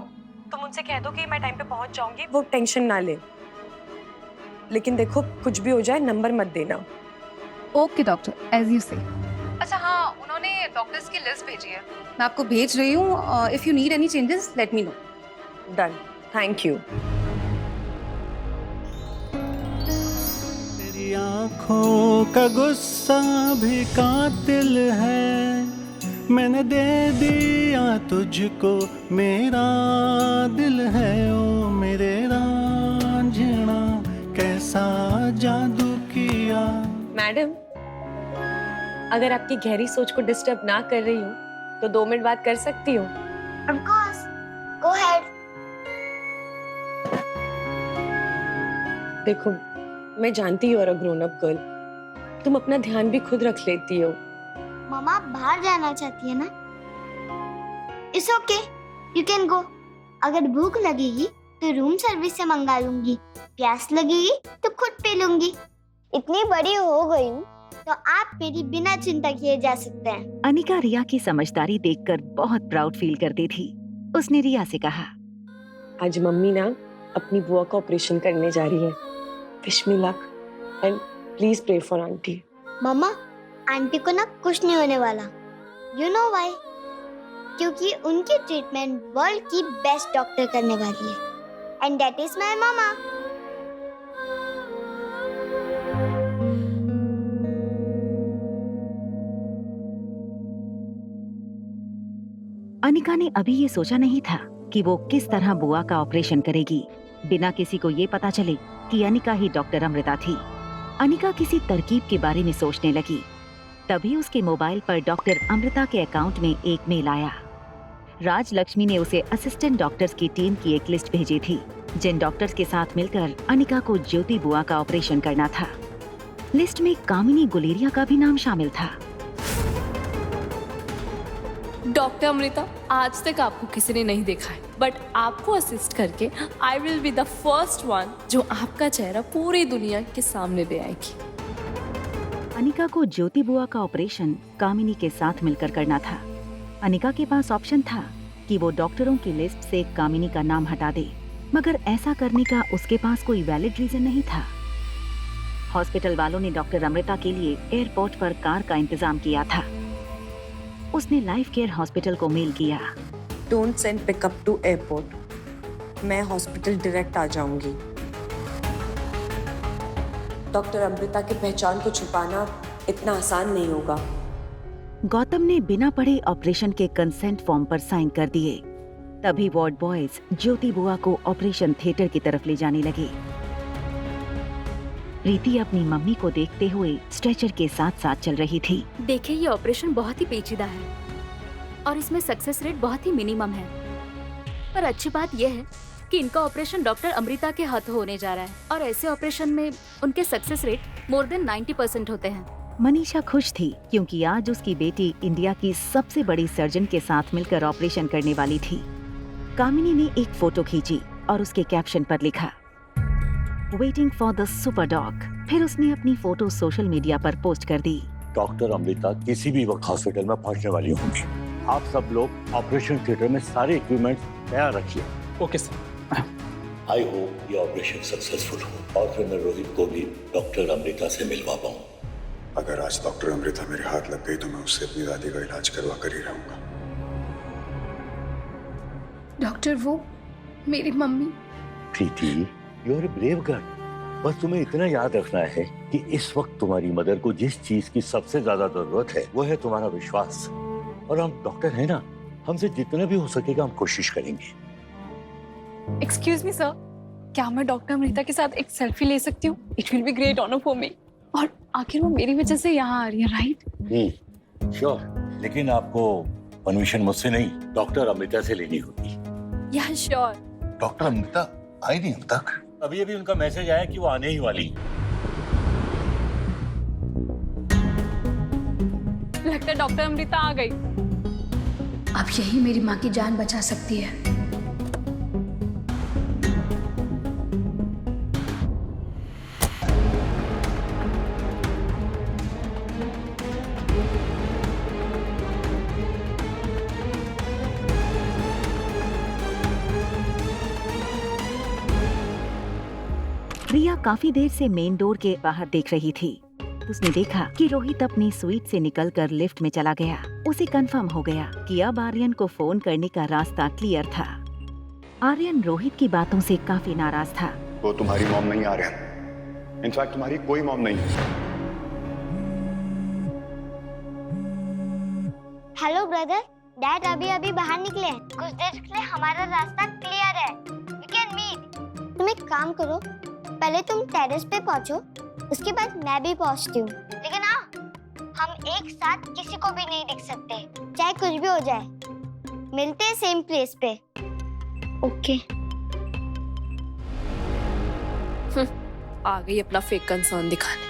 तुम उनसे कह दो कि मैं टाइम पे पहुंच जाऊंगी, वो टेंशन ना ले। लेकिन देखो, कुछ भी हो जाए नंबर मत देना। ओके डॉक्टर, एज यू से। अच्छा हाँ, उन्होंने डॉक्टर्स की लिस्ट भेजी है, मैं आपको भेज रही हूँ। If you need any changes let me know. Done, thank you. तेरी आँखों का गुस्सा भी कातिल है, मैंने दे दिया तुझको मेरा दिल है। ओ मेरे रांझना कैसा जादू किया। मैडम, अगर आपकी गहरी सोच को डिस्टर्ब ना कर रही हूँ तो 2 मिनट बात कर सकती हूँ? Of course. Go ahead. देखो, मैं जानती हूँ, और ग्रोन अप गर्ल, तुम अपना ध्यान भी खुद रख लेती हो। मम्मा बाहर जाना चाहती है ना? It's okay. You can go. अगर भूख लगेगी तो रूम सर्विस से मंगा लूंगी, प्यास लगेगी तो खुद पी लूंगी। इतनी बड़ी हो गई हूँ तो आप मेरी बिना चिंता किए जा सकते हैं। अनिका रिया की समझदारी देखकर बहुत प्राउड फील करती थी। उसने रिया से कहा, आज मम्मी ना अपनी बुआ का ऑपरेशन करने जा रही है। Wish me luck and please pray for aunty. Mamma, aunty को ना कुछ नहीं होने वाला। You know why? क्योंकि उनकी ट्रीटमेंट वर्ल्ड की बेस्ट डॉक्टर करने वाली है, and that is my mama. Anika ने अभी ये सोचा नहीं था कि वो किस तरह बुआ का ऑपरेशन करेगी बिना किसी को ये पता चले कि अनिका ही डॉक्टर अमृता थी। अनिका किसी तरकीब के बारे में सोचने लगी। तभी उसके मोबाइल पर डॉक्टर अमृता के अकाउंट में एक मेल आया। राजलक्ष्मी ने उसे असिस्टेंट डॉक्टर्स की टीम की एक लिस्ट भेजी थी, जिन डॉक्टर्स के साथ मिलकर अनिका को ज्योति बुआ का ऑपरेशन करना था। लिस्ट में कामिनी गुलेरिया का भी नाम शामिल था। डॉक्टर अमृता, आज तक आपको किसी ने नहीं देखा है, बट आपको असिस्ट करके I will be the first one जो आपका चेहरा पूरी दुनिया के सामने ले आएगी। अनिका को ज्योति बुआ का ऑपरेशन कामिनी के साथ मिलकर करना था। अनिका के पास ऑप्शन था कि वो डॉक्टरों की लिस्ट से कामिनी का नाम हटा दे, मगर ऐसा करने का उसके पास कोई वैलिड रीजन नहीं था। हॉस्पिटल वालों ने डॉक्टर अमृता के लिए एयरपोर्ट पर कार का इंतजाम किया था। उसने लाइफ केयर हॉस्पिटल को मेल किया। Don't send pickup to airport, मैं हॉस्पिटल डायरेक्ट आ जाऊंगी। डॉक्टर अमृता की पहचान को छुपाना इतना आसान नहीं होगा। गौतम ने बिना पढ़े ऑपरेशन के कंसेंट फॉर्म पर साइन कर दिए। तभी वार्ड बॉयज ज्योति बुआ को ऑपरेशन थिएटर की तरफ ले जाने लगे। प्रीति अपनी मम्मी को देखते हुए स्ट्रेचर के साथ साथ चल रही थी। देखिए, ये ऑपरेशन बहुत ही पेचीदा है और इसमें सक्सेस रेट बहुत ही मिनिमम है, पर अच्छी बात यह है कि इनका ऑपरेशन डॉक्टर अमृता के हाथों होने जा रहा है और ऐसे ऑपरेशन में उनके सक्सेस रेट मोर देन 90% होते हैं। मनीषा खुश थी क्योंकि आज उसकी बेटी इंडिया की सबसे बड़ी सर्जन के साथ मिलकर ऑपरेशन करने वाली थी। कामिनी ने एक फोटो खींची और उसके कैप्शन पर लिखा, waiting for the super dog. फिर उसने अपनी फोटो सोशल मीडिया पर पोस्ट कर दी। डॉक्टर अमृता किसी भी वक्त हॉस्पिटल में पहुंचने वाली होंगी। आप सब लोग ऑपरेशन थिएटर में सारे इक्विपमेंट तैयार रखिए। Okay sir. आई होप ये ऑपरेशन सक्सेसफुल हो और फिर मैं रोहित को भी डॉक्टर अमृता से मिलवा पाऊँ। अगर आज डॉक्टर अमृता मेरे हाथ लग गई तो मैं उससे अपनी दादी का इलाज करवा कर ही रहूंगा। डॉक्टर, वो मेरी mummy. Preeti, you are a brave girl. बस तुम्हें इतना याद रखना है कि इस वक्त तुम्हारी मदर को जिस चीज की सबसे ज्यादा जरूरत है वो है तुम्हारा विश्वास। और हम डॉक्टर हैं ना, हमसे जितना भी हो सकेगा हम कोशिश करेंगे। एक्सक्यूज मी सर, क्या मैं डॉक्टर अमृता के साथ एक सेल्फी ले सकती हूँ? It will be great honour for me. और आखिर वो मेरी वजह से यहाँ आ रही है, राइट? श्योर, लेकिन आपको परमिशन मुझसे नहीं, डॉक्टर अमृता से लेनी होगी। या श्योर। डॉक्टर अमृता आई नहीं अब तक। अभी अभी उनका मैसेज आया कि वो आने ही वाली। लगता है डॉक्टर अमृता आ गई। अब यही मेरी माँ की जान बचा सकती है। रिया काफी देर से मेन डोर के बाहर देख रही थी। उसने देखा कि रोहित अपनी स्वीट से निकलकर लिफ्ट में चला गया। उसे कंफर्म हो गया कि अब आर्यन को फोन करने का रास्ता क्लियर था। आर्यन रोहित की बातों से काफी नाराज था। वो तुम्हारी मॉम नहीं आर्यन, इनफैक्ट तुम्हारी कोई मॉम नहीं है। हेलो ब्रदर, डैड अभी अभी बाहर निकले हैं। कुछ देर के लिए हमारा रास्ता क्लियर है। We can meet. तुम एक काम करो, पहले तुम टेरेस पे पहुंचो, उसके बाद मैं भी पहुंचती हूँ। लेकिन हाँ, हम एक साथ किसी को भी नहीं दिख सकते, चाहे कुछ भी हो जाए। मिलते हैं सेम प्लेस पे। ओके। आ गई अपना फेक कंसर्न दिखाने।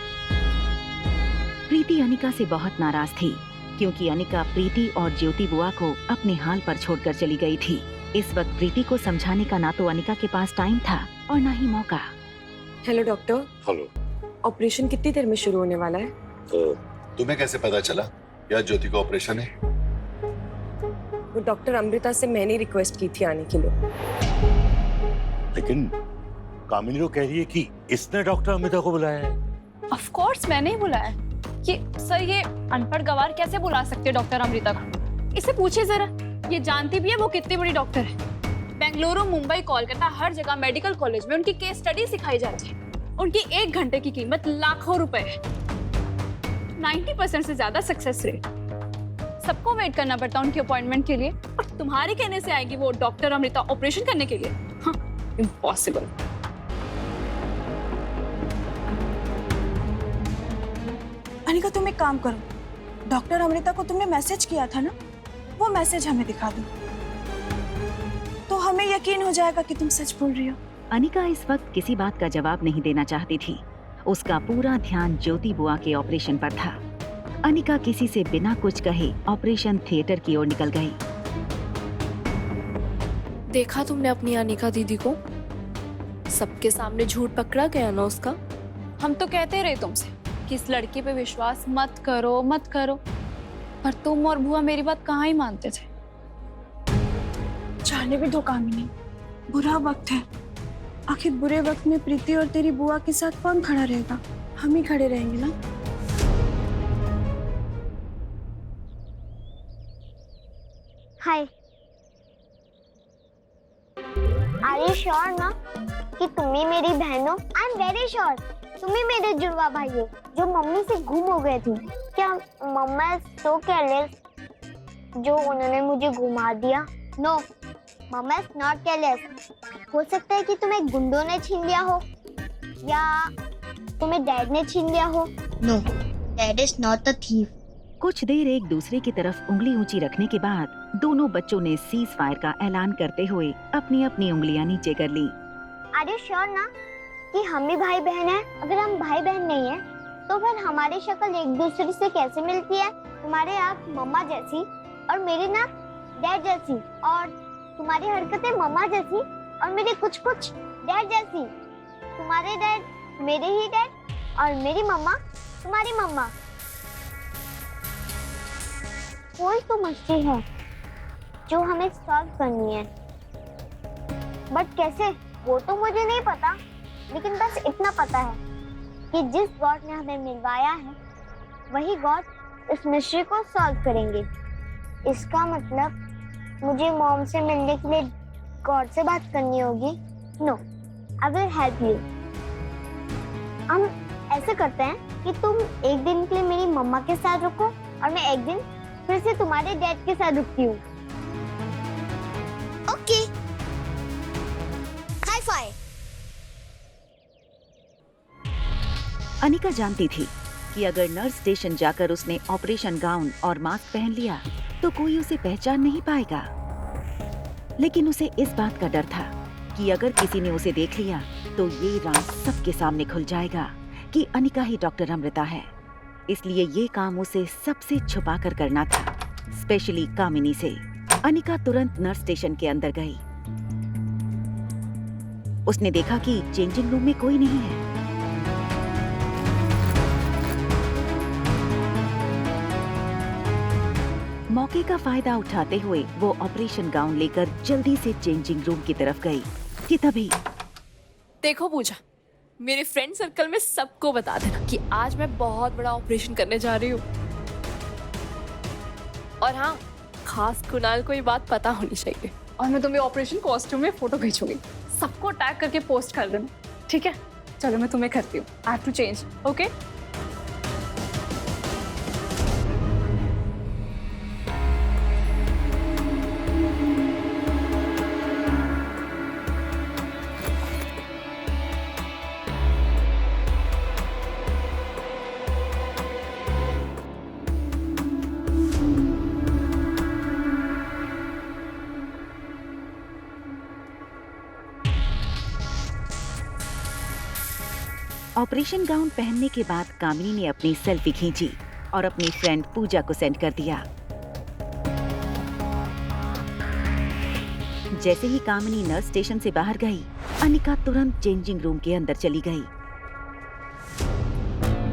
प्रीति अनिका से बहुत नाराज थी क्योंकि अनिका प्रीति और ज्योति बुआ को अपने हाल पर छोड़कर चली गई थी। इस वक्त प्रीति को समझाने का ना तो अनिका के पास टाइम था और ना ही मौका। Hello doctor. हेलो। ऑपरेशन कितनी देर में शुरू होने वाला है? तुम्हें कैसे पता चला या ज्योति का ऑपरेशन है? वो डॉक्टर अमृता से मैंने रिक्वेस्ट की थी आने के लिए। लेकिन कामिनी तो कह रही है कि इसने डॉक्टर अमृता को बुलाया है। ऑफ कोर्स मैंने ही बुलाया। सर ये अनपढ़ गवार कैसे बुला सकते हैं डॉक्टर अमृता को? इसे पूछिए जरा, ये जानती भी है वो कितनी बड़ी डॉक्टर है। बेंगलुरु, मुंबई, कोलकाता हर जगह मेडिकल कॉलेज में उनकी केस स्टडी सिखाई जाती है। उनकी 1 घंटे की कीमत लाखों रुपए है। 90% से ज्यादा सक्सेस रेट। सबको वेट करना पड़ता है उनकी अपॉइंटमेंट के लिए, और तुम्हारे कहने से आएगी वो डॉक्टर अमृता ऑपरेशन करने के लिए? इम्पॉसिबल। अनिका तुम एक काम करो, डॉक्टर अमृता को तुमने मैसेज किया था ना, वो मैसेज हमें दिखा दो तो हमें यकीन हो जाएगा कि तुम सच बोल रही हो। अनिका इस वक्त किसी बात का जवाब नहीं देना चाहती थी। उसका पूरा ध्यान ज्योति बुआ के ऑपरेशन पर था। अनिका किसी से बिना कुछ कहे ऑपरेशन थिएटर की ओर निकल गई। देखा तुमने अपनी अनिका दीदी को? सबके सामने झूठ पकड़ा गया ना उसका। हम तो कहते रहे तुमसे कि इस लड़की पे विश्वास मत करो मत करो, पर तुम और बुआ मेरी बात कहाँ ही मानते थे। जाने भी दो कामिनी, बुरा वक्त है। आखिर बुरे वक्त में प्रीति और तेरी बुआ के साथ कौन खड़ा रहेगा? हम ही खड़े रहेंगे ना। हाय, आर यू श्योर ना कि तुम ही मेरी बहन हो? I am very sure. तुम ही मेरे जुड़वा भाई हो जो मम्मी से गुम हो गए थे। क्या मम्मा इज सो केयरलेस जो उन्होंने मुझे घुमा दिया? No, mamma is not careless. हो सकता है कि तुम्हें गुंडों ने छीन लिया हो या तुम्हें डैड ने छीन लिया हो। No, dad is not a thief. कुछ देर एक दूसरे की तरफ उंगली ऊंची रखने के बाद दोनों बच्चों ने सीज फायर का ऐलान करते हुए अपनी अपनी उंगलियां नीचे कर ली। आर यू श्योर ना कि हम ही भाई बहन हैं? अगर हम भाई बहन नहीं हैं, तो फिर हमारी शक्ल एक दूसरे से कैसे मिलती है? तुम्हारे आँख मम्मा जैसी और मेरी नाक डैड जैसी, और तुम्हारी हरकतें मम्मा जैसी और मेरी कुछ कुछ डैड जैसी। तुम्हारे डैड मेरे ही डैड और मेरी मम्मा तुम्हारी मम्मा। कोई तो मस्ती है जो हमें सॉल्व करनी है, बट कैसे वो तो मुझे नहीं पता। लेकिन बस इतना पता है कि जिस गॉड ने हमें मिलवाया है वही गॉड इस मिस्ट्री को सॉल्व करेंगे। इसका मतलब मुझे मॉम से मिलने के लिए गॉड से बात करनी होगी। No, I will help you. हम ऐसे करते हैं कि तुम एक दिन के लिए मेरी मम्मा के साथ रुको और मैं एक दिन फिर से तुम्हारे डैड के साथ रुकती हूँ। Okay, high five. अनिका जानती थी कि अगर नर्स स्टेशन जाकर उसने ऑपरेशन गाउन और मास्क पहन लिया तो कोई उसे पहचान नहीं पाएगा। लेकिन उसे इस बात का डर था कि अगर किसी ने उसे देख लिया तो ये राज सबके सामने खुल जाएगा कि अनिका ही डॉक्टर अमृता है। इसलिए ये काम उसे सबसे छुपा कर करना था, स्पेशली कामिनी से। अनिका तुरंत नर्स स्टेशन के अंदर गई। उसने देखा कि चेंजिंग रूम में कोई नहीं है। मौके का फायदा उठाते हुए वो ऑपरेशन गाउन लेकर जल्दी से चेंजिंग रूम की तरफ गई कि तभी देखो पूजा, मेरे फ्रेंड सर्कल में सबको बता देना कि आज मैं बहुत बड़ा ऑपरेशन करने जा रही हूँ। और हाँ, खास कुणाल को ये बात पता होनी चाहिए। और मैं तुम्हें ऑपरेशन कॉस्ट्यूम में फोटो खींचूंगी, सबको टैग करके पोस्ट कर देना, ठीक है? चलो मैं तुम्हें करती हूँ। I have to change, okay? Operation gown पहनने के बाद कामिनी ने अपनी सेल्फी खींची और अपनी फ्रेंड पूजा को सेंड कर दिया। जैसे ही कामिनी नर्स स्टेशन से बाहर गई, अनिका तुरंत चेंजिंग रूम के अंदर चली गई।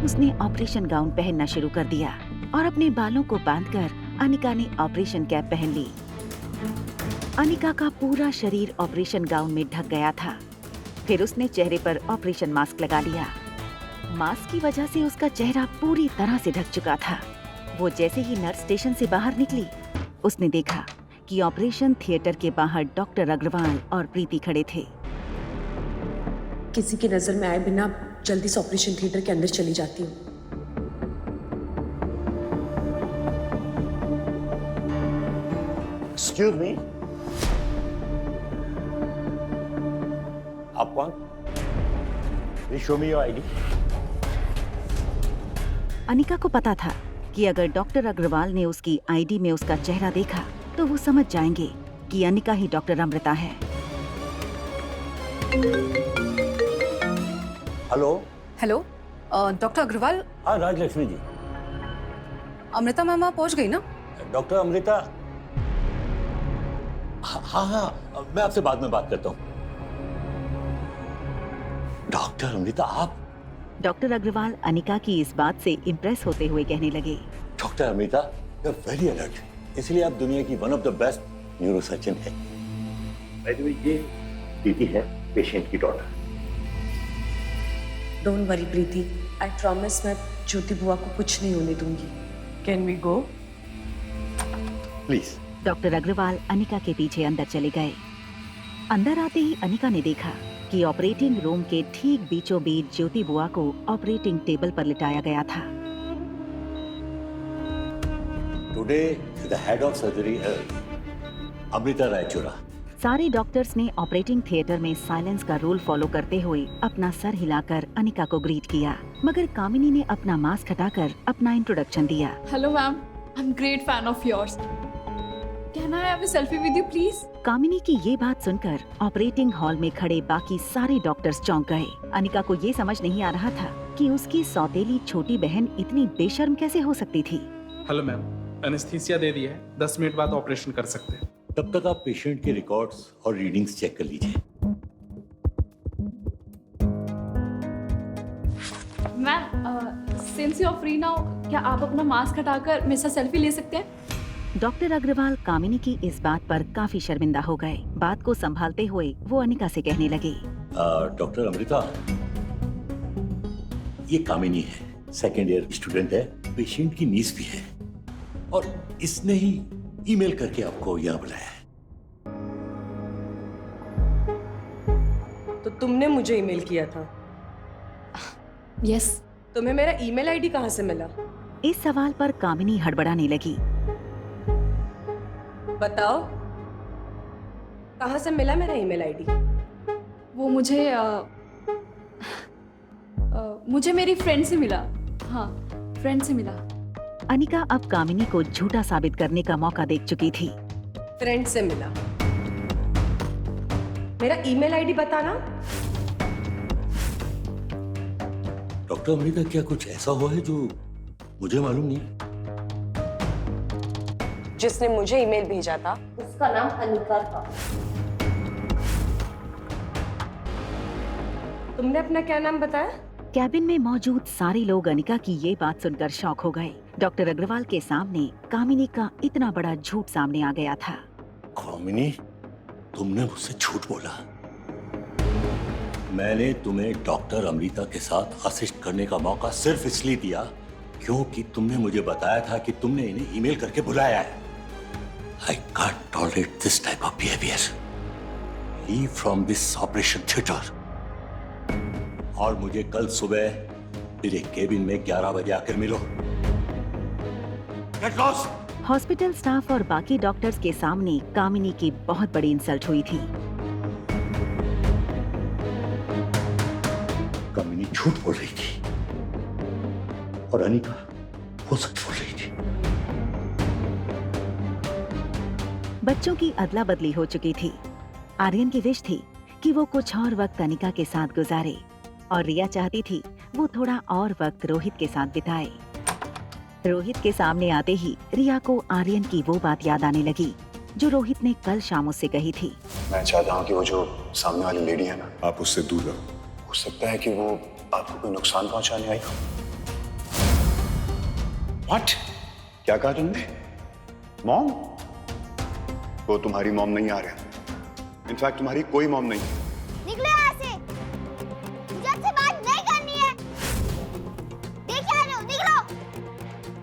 उसने ऑपरेशन गाउन पहनना शुरू कर दिया और अपने बालों को बांधकर अनिका ने ऑपरेशन कैप पहन ली। अनिका का पूरा शरीर ऑपरेशन गाउन में ढक गया था। फिर उसने चेहरे पर ऑपरेशन मास्क लगा लिया। मास्क की वजह से उसका चेहरा पूरी तरह से ढक चुका था। वो जैसे ही नर्स स्टेशन से बाहर निकली, उसने देखा कि ऑपरेशन थिएटर के बाहर डॉक्टर अग्रवाल और प्रीति खड़े थे। किसी की नजर में आए बिना जल्दी से ऑपरेशन थिएटर के अंदर चली जाती हूँ। एक्सक्यूज मी, आप कौन? Please show me your ID. Anika को पता था कि अगर डॉक्टर अग्रवाल ने उसकी आईडी में उसका चेहरा देखा तो वो समझ जाएंगे कि अनिका ही डॉक्टर अमृता है। हेलो। Hello, doctor Agarwal? हाँ, राजलक्ष्मी जी। अमृता मैम आप पहुंच गई ना? डॉक्टर अमृता? हाँ, मैं आपसे बाद में बात करता हूँ। डॉक्टर अमृता आप? डॉक्टर अग्रवाल अनिका की इस बात से इम्प्रेस होते हुए कहने लगे, doctor Amrita, you are very alert, इसलिए आप दुनिया की one of the best neurosurgeon है। बाय द वे, ये प्रीति है, पेशेंट की daughter. Don't worry Preeti, I promise मैं ज्योति बुआ को कुछ नहीं होने दूंगी। Can we go? Please. Doctor Agarwal Anika के पीछे अंदर चले गए। अंदर आते ही अनिका ने देखा कि ऑपरेटिंग रूम के ठीक बीचों बीच ज्योति बुआ को ऑपरेटिंग टेबल पर लिटाया गया था। Today the head of surgery Amrita Raichura. सारे डॉक्टर्स ने ऑपरेटिंग थिएटर में साइलेंस का रूल फॉलो करते हुए अपना सर हिलाकर अनिका को ग्रीट किया, मगर कामिनी ने अपना मास्क हटाकर अपना इंट्रोडक्शन दिया। Hello ma'am, I am great fan of yours. Can I have a selfie with you please? Kamini की ये बात सुनकर ऑपरेटिंग हॉल में खड़े बाकी सारे डॉक्टर्स चौंक गए। अनिका को ये समझ नहीं आ रहा था कि उसकी सौतेली छोटी बहन इतनी बेशर्म कैसे हो सकती थी। हेलो मैम, एनेस्थीसिया दे दिया है, 10 मिनट बाद ऑपरेशन कर सकते हैं। तब तक आप पेशेंट के रिकॉर्ड्स और रीडिंग्स चेक कर लीजिए। Ma'am, since you are free now, क्या आप अपना मास्क हटाकर मेरे साथ सेल्फी ले सकते हैं? डॉक्टर अग्रवाल कामिनी की इस बात पर काफी शर्मिंदा हो गए। बात को संभालते हुए वो अनिका से कहने लगे, डॉक्टर अमृता, ये कामिनी है, सेकेंड ईयर स्टूडेंट है, पेशेंट की नीस भी है, और इसने ही ईमेल करके आपको यहाँ बुलाया है। तो तुमने मुझे ईमेल किया था? यस। तुम्हें मेरा ईमेल आईडी कहाँ से मिला? इस सवाल पर कामिनी हड़बड़ाने लगी। बताओ, कहाँ से मिला मेरा ईमेल आईडी? वो मुझे मेरी फ्रेंड से मिला। हाँ, फ्रेंड से मिला। अनिका अब कामिनी को झूठा साबित करने का मौका देख चुकी थी। फ्रेंड से मिला? मेरा ईमेल आईडी बताना। डॉक्टर अमृता, क्या कुछ ऐसा हुआ है जो मुझे मालूम नहीं? जिसने मुझे ईमेल भेजा था उसका नाम अनिका था। तुमने अपना क्या नाम बताया? कैबिन में मौजूद सारे लोग अनिका की ये बात सुनकर शॉक हो गए। डॉक्टर अग्रवाल के सामने कामिनी का इतना बड़ा झूठ सामने आ गया था। कामिनी, तुमने मुझसे झूठ बोला। मैंने तुम्हें डॉक्टर अमृता के साथ असिस्ट करने का मौका सिर्फ इसलिए दिया क्योंकि तुमने मुझे बताया था कि तुमने इन्हें ईमेल करके बुलाया है। I can't tolerate this type of behavior. Leave from this operation theater. और मुझे कल सुबह मेरे केबिन में 11 बजे आकर मिलो। Get lost! हॉस्पिटल स्टाफ और बाकी डॉक्टर्स के सामने कामिनी की बहुत बड़ी इंसल्ट हुई थी। कामिनी झूठ बोल रही थी और अनिका वो सच बोल रही थी। बच्चों की अदला बदली हो चुकी थी। आर्यन की विश थी कि वो कुछ और वक्त अनिका के साथ गुजारे, और रिया चाहती थी वो थोड़ा और वक्त रोहित के साथ बिताए। रोहित के सामने आते ही रिया को आर्यन की वो बात याद आने लगी जो रोहित ने कल शाम उससे कही थी। मैं चाहता हूँ कि वो जो सामने वाली लेडी है ना, आप उससे दूर रहो। हो सकता है कि वो आपको कोई नुकसान पहुंचाने आई हो। What? क्या कहा तुमने? मॉम? वो तुम्हारी मॉम नहीं आ रहा। इनफैक्ट तुम्हारी कोई मॉम नहीं है। निकलो यहाँ से। मुझे आपसे बात नहीं करनी है।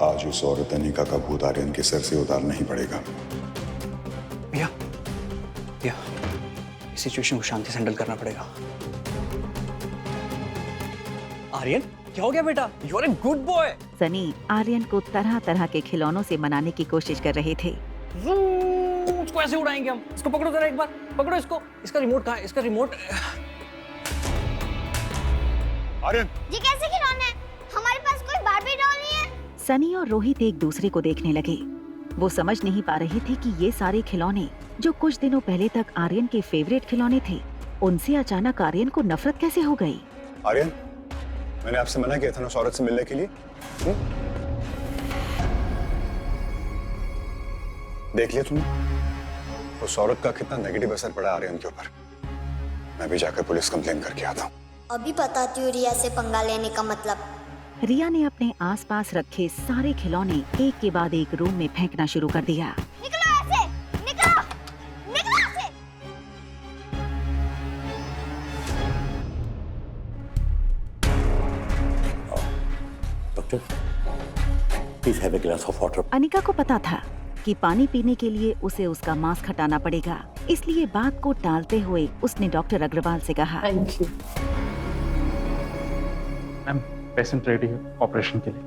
आज उस औरत अनिका का भूत आर्यन के सर से उतारना ही पड़ेगा। भैया भैया इस सिचुएशन को शांति से हैंडल करना पड़ेगा। आर्यन क्या हो गया बेटा? You are a good boy. Sunny Aryan को तरह तरह के खिलौनों से मनाने की कोशिश कर रहे थे। इसको ऐसे उड़ाएंगे हम। इसको पकड़ो जरा एक बार, पकड़ो इसको। इसका रिमोट कहाँ है? इसका रिमोट। आर्यन ये कैसे खिलौने हैं? हमारे पास कोई बार्बी डॉल नहीं है। सनी और रोहित एक दूसरे को देखने लगे। वो समझ नहीं पा रहे थे कि ये सारे खिलौने जो कुछ दिनों पहले तक आर्यन के फेवरेट खिलौने थे, उनसे अचानक आर्यन को नफरत कैसे हो गई। आर्यन, मैंने आपसे मना किया था ना उस औरत से मिलने के लिए। देख लिया तुमने उस औरत का कितना नेगेटिव असर पड़ा आर्यन के ऊपर। मैं भी जाकर पुलिस कंप्लेन करके आता हूँ। अभी बताती हूँ रिया से पंगा लेने का मतलब। रिया ने अपने आसपास रखे सारे खिलौने एक के बाद एक रूम में फेंकना शुरू कर दिया। निकलो ऐसे, निकलो, निकलो ऐसे। Doctor, please have a glass of water. Anika को पता था कि पानी पीने के लिए उसे उसका मास्क हटाना पड़ेगा, इसलिए बात को टालते हुए उसने डॉक्टर अग्रवाल से कहा, thank you. Ma'am, patient ready है ऑपरेशन के लिए।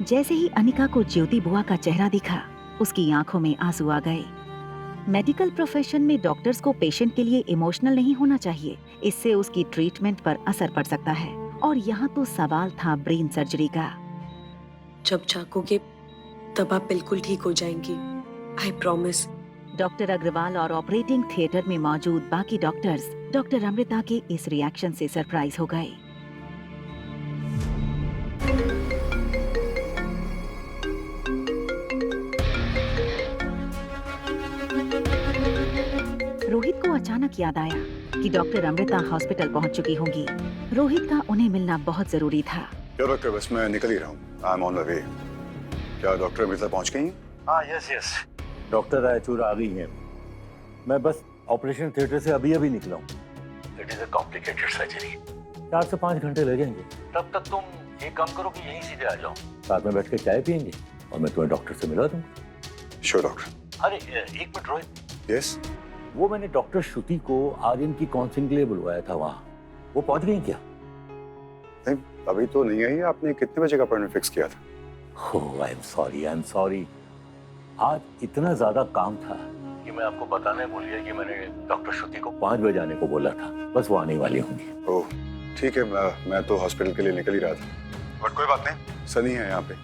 जैसे ही अनिका को ज्योति बुआ का चेहरा दिखा, उसकी आंखों में आंसू आ गए। मेडिकल प्रोफेशन में डॉक्टर्स को पेशेंट के लिए इमोशनल नहीं होना चाहिए, इससे उसकी ट्रीटमेंट पर असर पड़ सकता है। और यहाँ तो सवाल था ब्रेन सर्जरी का। जब जागोगे तब आप बिल्कुल ठीक हो जाएंगी, आई प्रॉमिस। डॉक्टर अग्रवाल और ऑपरेटिंग थिएटर में मौजूद बाकी डॉक्टर्स डॉक्टर अमृता के इस रिएक्शन से सरप्राइज हो गए। रोहित को अचानक याद आया कि डॉक्टर अमृता हॉस्पिटल पहुंच चुकी होंगी। रोहित का उन्हें मिलना बहुत जरूरी था। क्या डॉक्टर, बस मैं निकल ही रहा हूँ। I am on the way. क्या डॉक्टर अमृता पहुंच गई हैं? हाँ, यस। डॉक्टर रायचूर आ गई हैं। मैं बस ऑपरेशन थिएटर से अभी निकला हूँ। It is a complicated surgery. 4 से 5 घंटे लगेंगे। तब तक तुम एक काम करो कि यहीं सीधे आ जाओ, साथ में बैठ के चाय पियेंगे और मैं तुम्हें डॉक्टर से मिला दूंगा। Sure doctor. अरे एक मिनट रोहित। यस। वो मैंने डॉक्टर श्रुति को आर्यन की काउंसलिंग के लिए बुलवाया था, वहाँ वो पहुंच गई क्या? नहीं, अभी तो नहीं आई। आपने कितने बजे का अपॉइंटमेंट फिक्स किया था? ओह, आई एम सॉरी। आज इतना ज्यादा काम था कि मैं आपको बताने भूल गया कि मैंने डॉक्टर श्रुति को 5 बजे आने को बोला था। बस वो आने वाली होंगी। ओह ठीक है, मैं तो हॉस्पिटल के लिए निकल ही रहा था। बट कोई बात नहीं, सनी है यहाँ पे,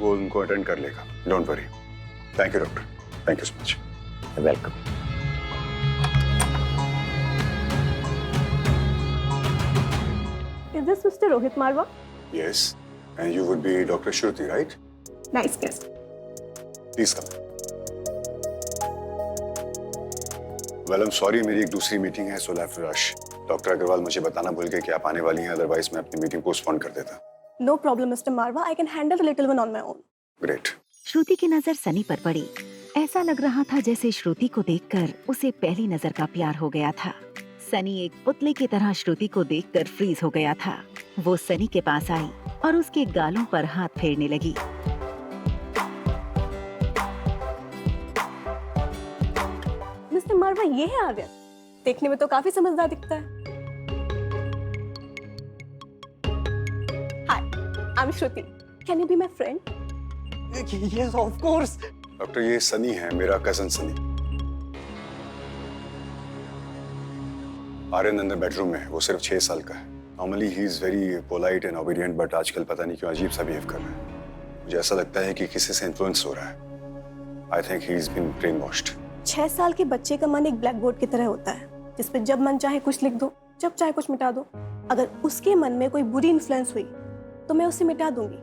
वो उनको अटेंड कर लेगा। Don't worry. Thank you doctor, thank you so much. Welcome. Is this Mr. Rohit Marwa? Yes, and you would be Dr. Shruti, right? Nice guess. Please come. Well, I'm sorry, मेरी एक दूसरी meeting है, so I'll have to rush. Doctor Agarwal मुझे बताना भूल गए कि आप आने वाली हैं, अदरवाइज मैं अपनी मीटिंग पोस्टपोन कर देता। No problem, Mr. Marwa. I can handle the little one on my own. Great. श्रुति की नजर सनी पर पड़ी। ऐसा लग रहा था जैसे श्रुति को देखकर उसे पहली नजर का प्यार हो गया था। सनी एक पुतले की तरह श्रुति को देखकर फ्रीज हो गया था। वो सनी के पास आई और उसके गालों पर हाथ फेरने लगी। मिस्टर मारवा, ये है आर्यन। देखने में तो काफी समझदार दिखता है। Hi, I am Shruti. Can you be my friend? Yes, of course. Doctor, ये सनी है, मेरा कजन सनी। आर्यन अंदर बेडरूम में, वो सिर्फ 6 साल का है। Normally he is very polite and obedient, but आजकल पता नहीं क्यों अजीब सा बिहेव कर रहा है। मुझे ऐसा लगता है कि किसी से इन्फ्लुएंस हो रहा है। I think he is been brainwashed. 6 साल के बच्चे का मन एक ब्लैक बोर्ड की तरह होता है, जिस पे जब मन चाहे कुछ लिख दो, जब चाहे कुछ मिटा दो। अगर उसके मन में कोई बुरी इन्फ्लुएंस हुई तो मैं उसे मिटा दूंगी,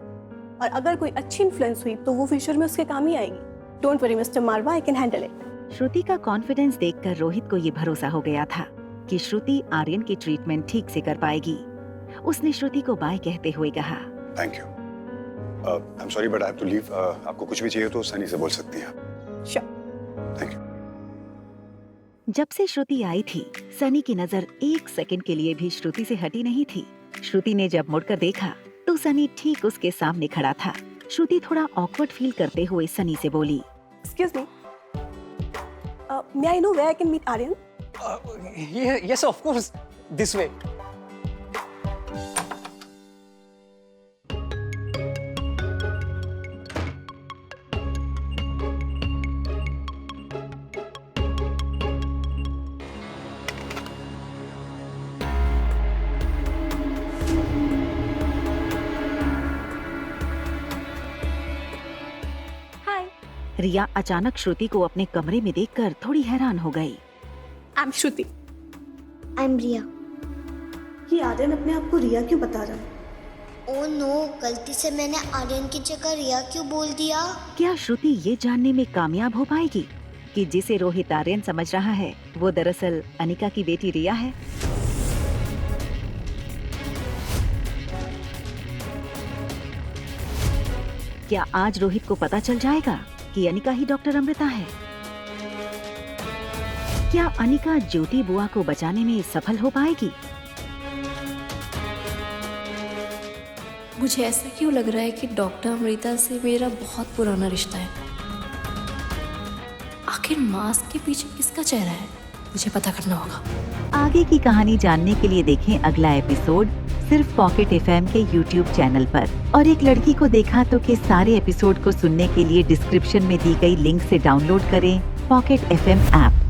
और अगर कोई अच्छी इन्फ्लुएंस हुई तो वो फ्यूचर में उसके काम ही आएगी। Don't worry mister Marwa, I can handle it. Shruti का कॉन्फिडेंस देखकर रोहित को ये भरोसा हो गया था कि श्रुति आर्यन की ट्रीटमेंट ठीक से कर पाएगी। उसने श्रुति को बाय कहते हुए कहा, thank you. I am sorry but I have to leave. आपको कुछ भी चाहिए तो सनी से बोल सकती हैं। श्योर। Thank you. जब से श्रुति आई थी, सनी की नजर एक सेकंड के लिए भी श्रुति से हटी नहीं थी। श्रुति ने जब मुड़कर देखा तो सनी ठीक उसके सामने खड़ा था। श्रुति थोड़ा ऑकवर्ड फील करते हुए सनी से बोली, Excuse me. May I know where I can meet Aryan? Yes, of course. This way. रिया अचानक श्रुति को अपने कमरे में देखकर थोड़ी हैरान हो गई। I'm Shruti. I'm रिया। ये आर्यन अपने आप को रिया क्यों बता रहा है? ओह नो, गलती से मैंने आर्यन की जगह रिया क्यों बोल दिया? क्या श्रुति ये जानने में कामयाब हो पाएगी कि जिसे रोहित आर्यन समझ रहा है वो दरअसल अनिका की बेटी रिया है? क्या आज रोहित को पता चल जाएगा कि अनिका ही डॉक्टर अमृता है? क्या अनिका ज्योति बुआ को बचाने में सफल हो पाएगी? मुझे ऐसा क्यों लग रहा है कि डॉक्टर अमृता से मेरा बहुत पुराना रिश्ता है। आखिर मास्क के पीछे किसका चेहरा है, मुझे पता करना होगा। आगे की कहानी जानने के लिए देखें अगला एपिसोड सिर्फ पॉकेट एफएम के YouTube चैनल पर। और एक लड़की को देखा तो के सारे एपिसोड को सुनने के लिए डिस्क्रिप्शन में दी गई लिंक से डाउनलोड करें पॉकेट एफएम ऐप।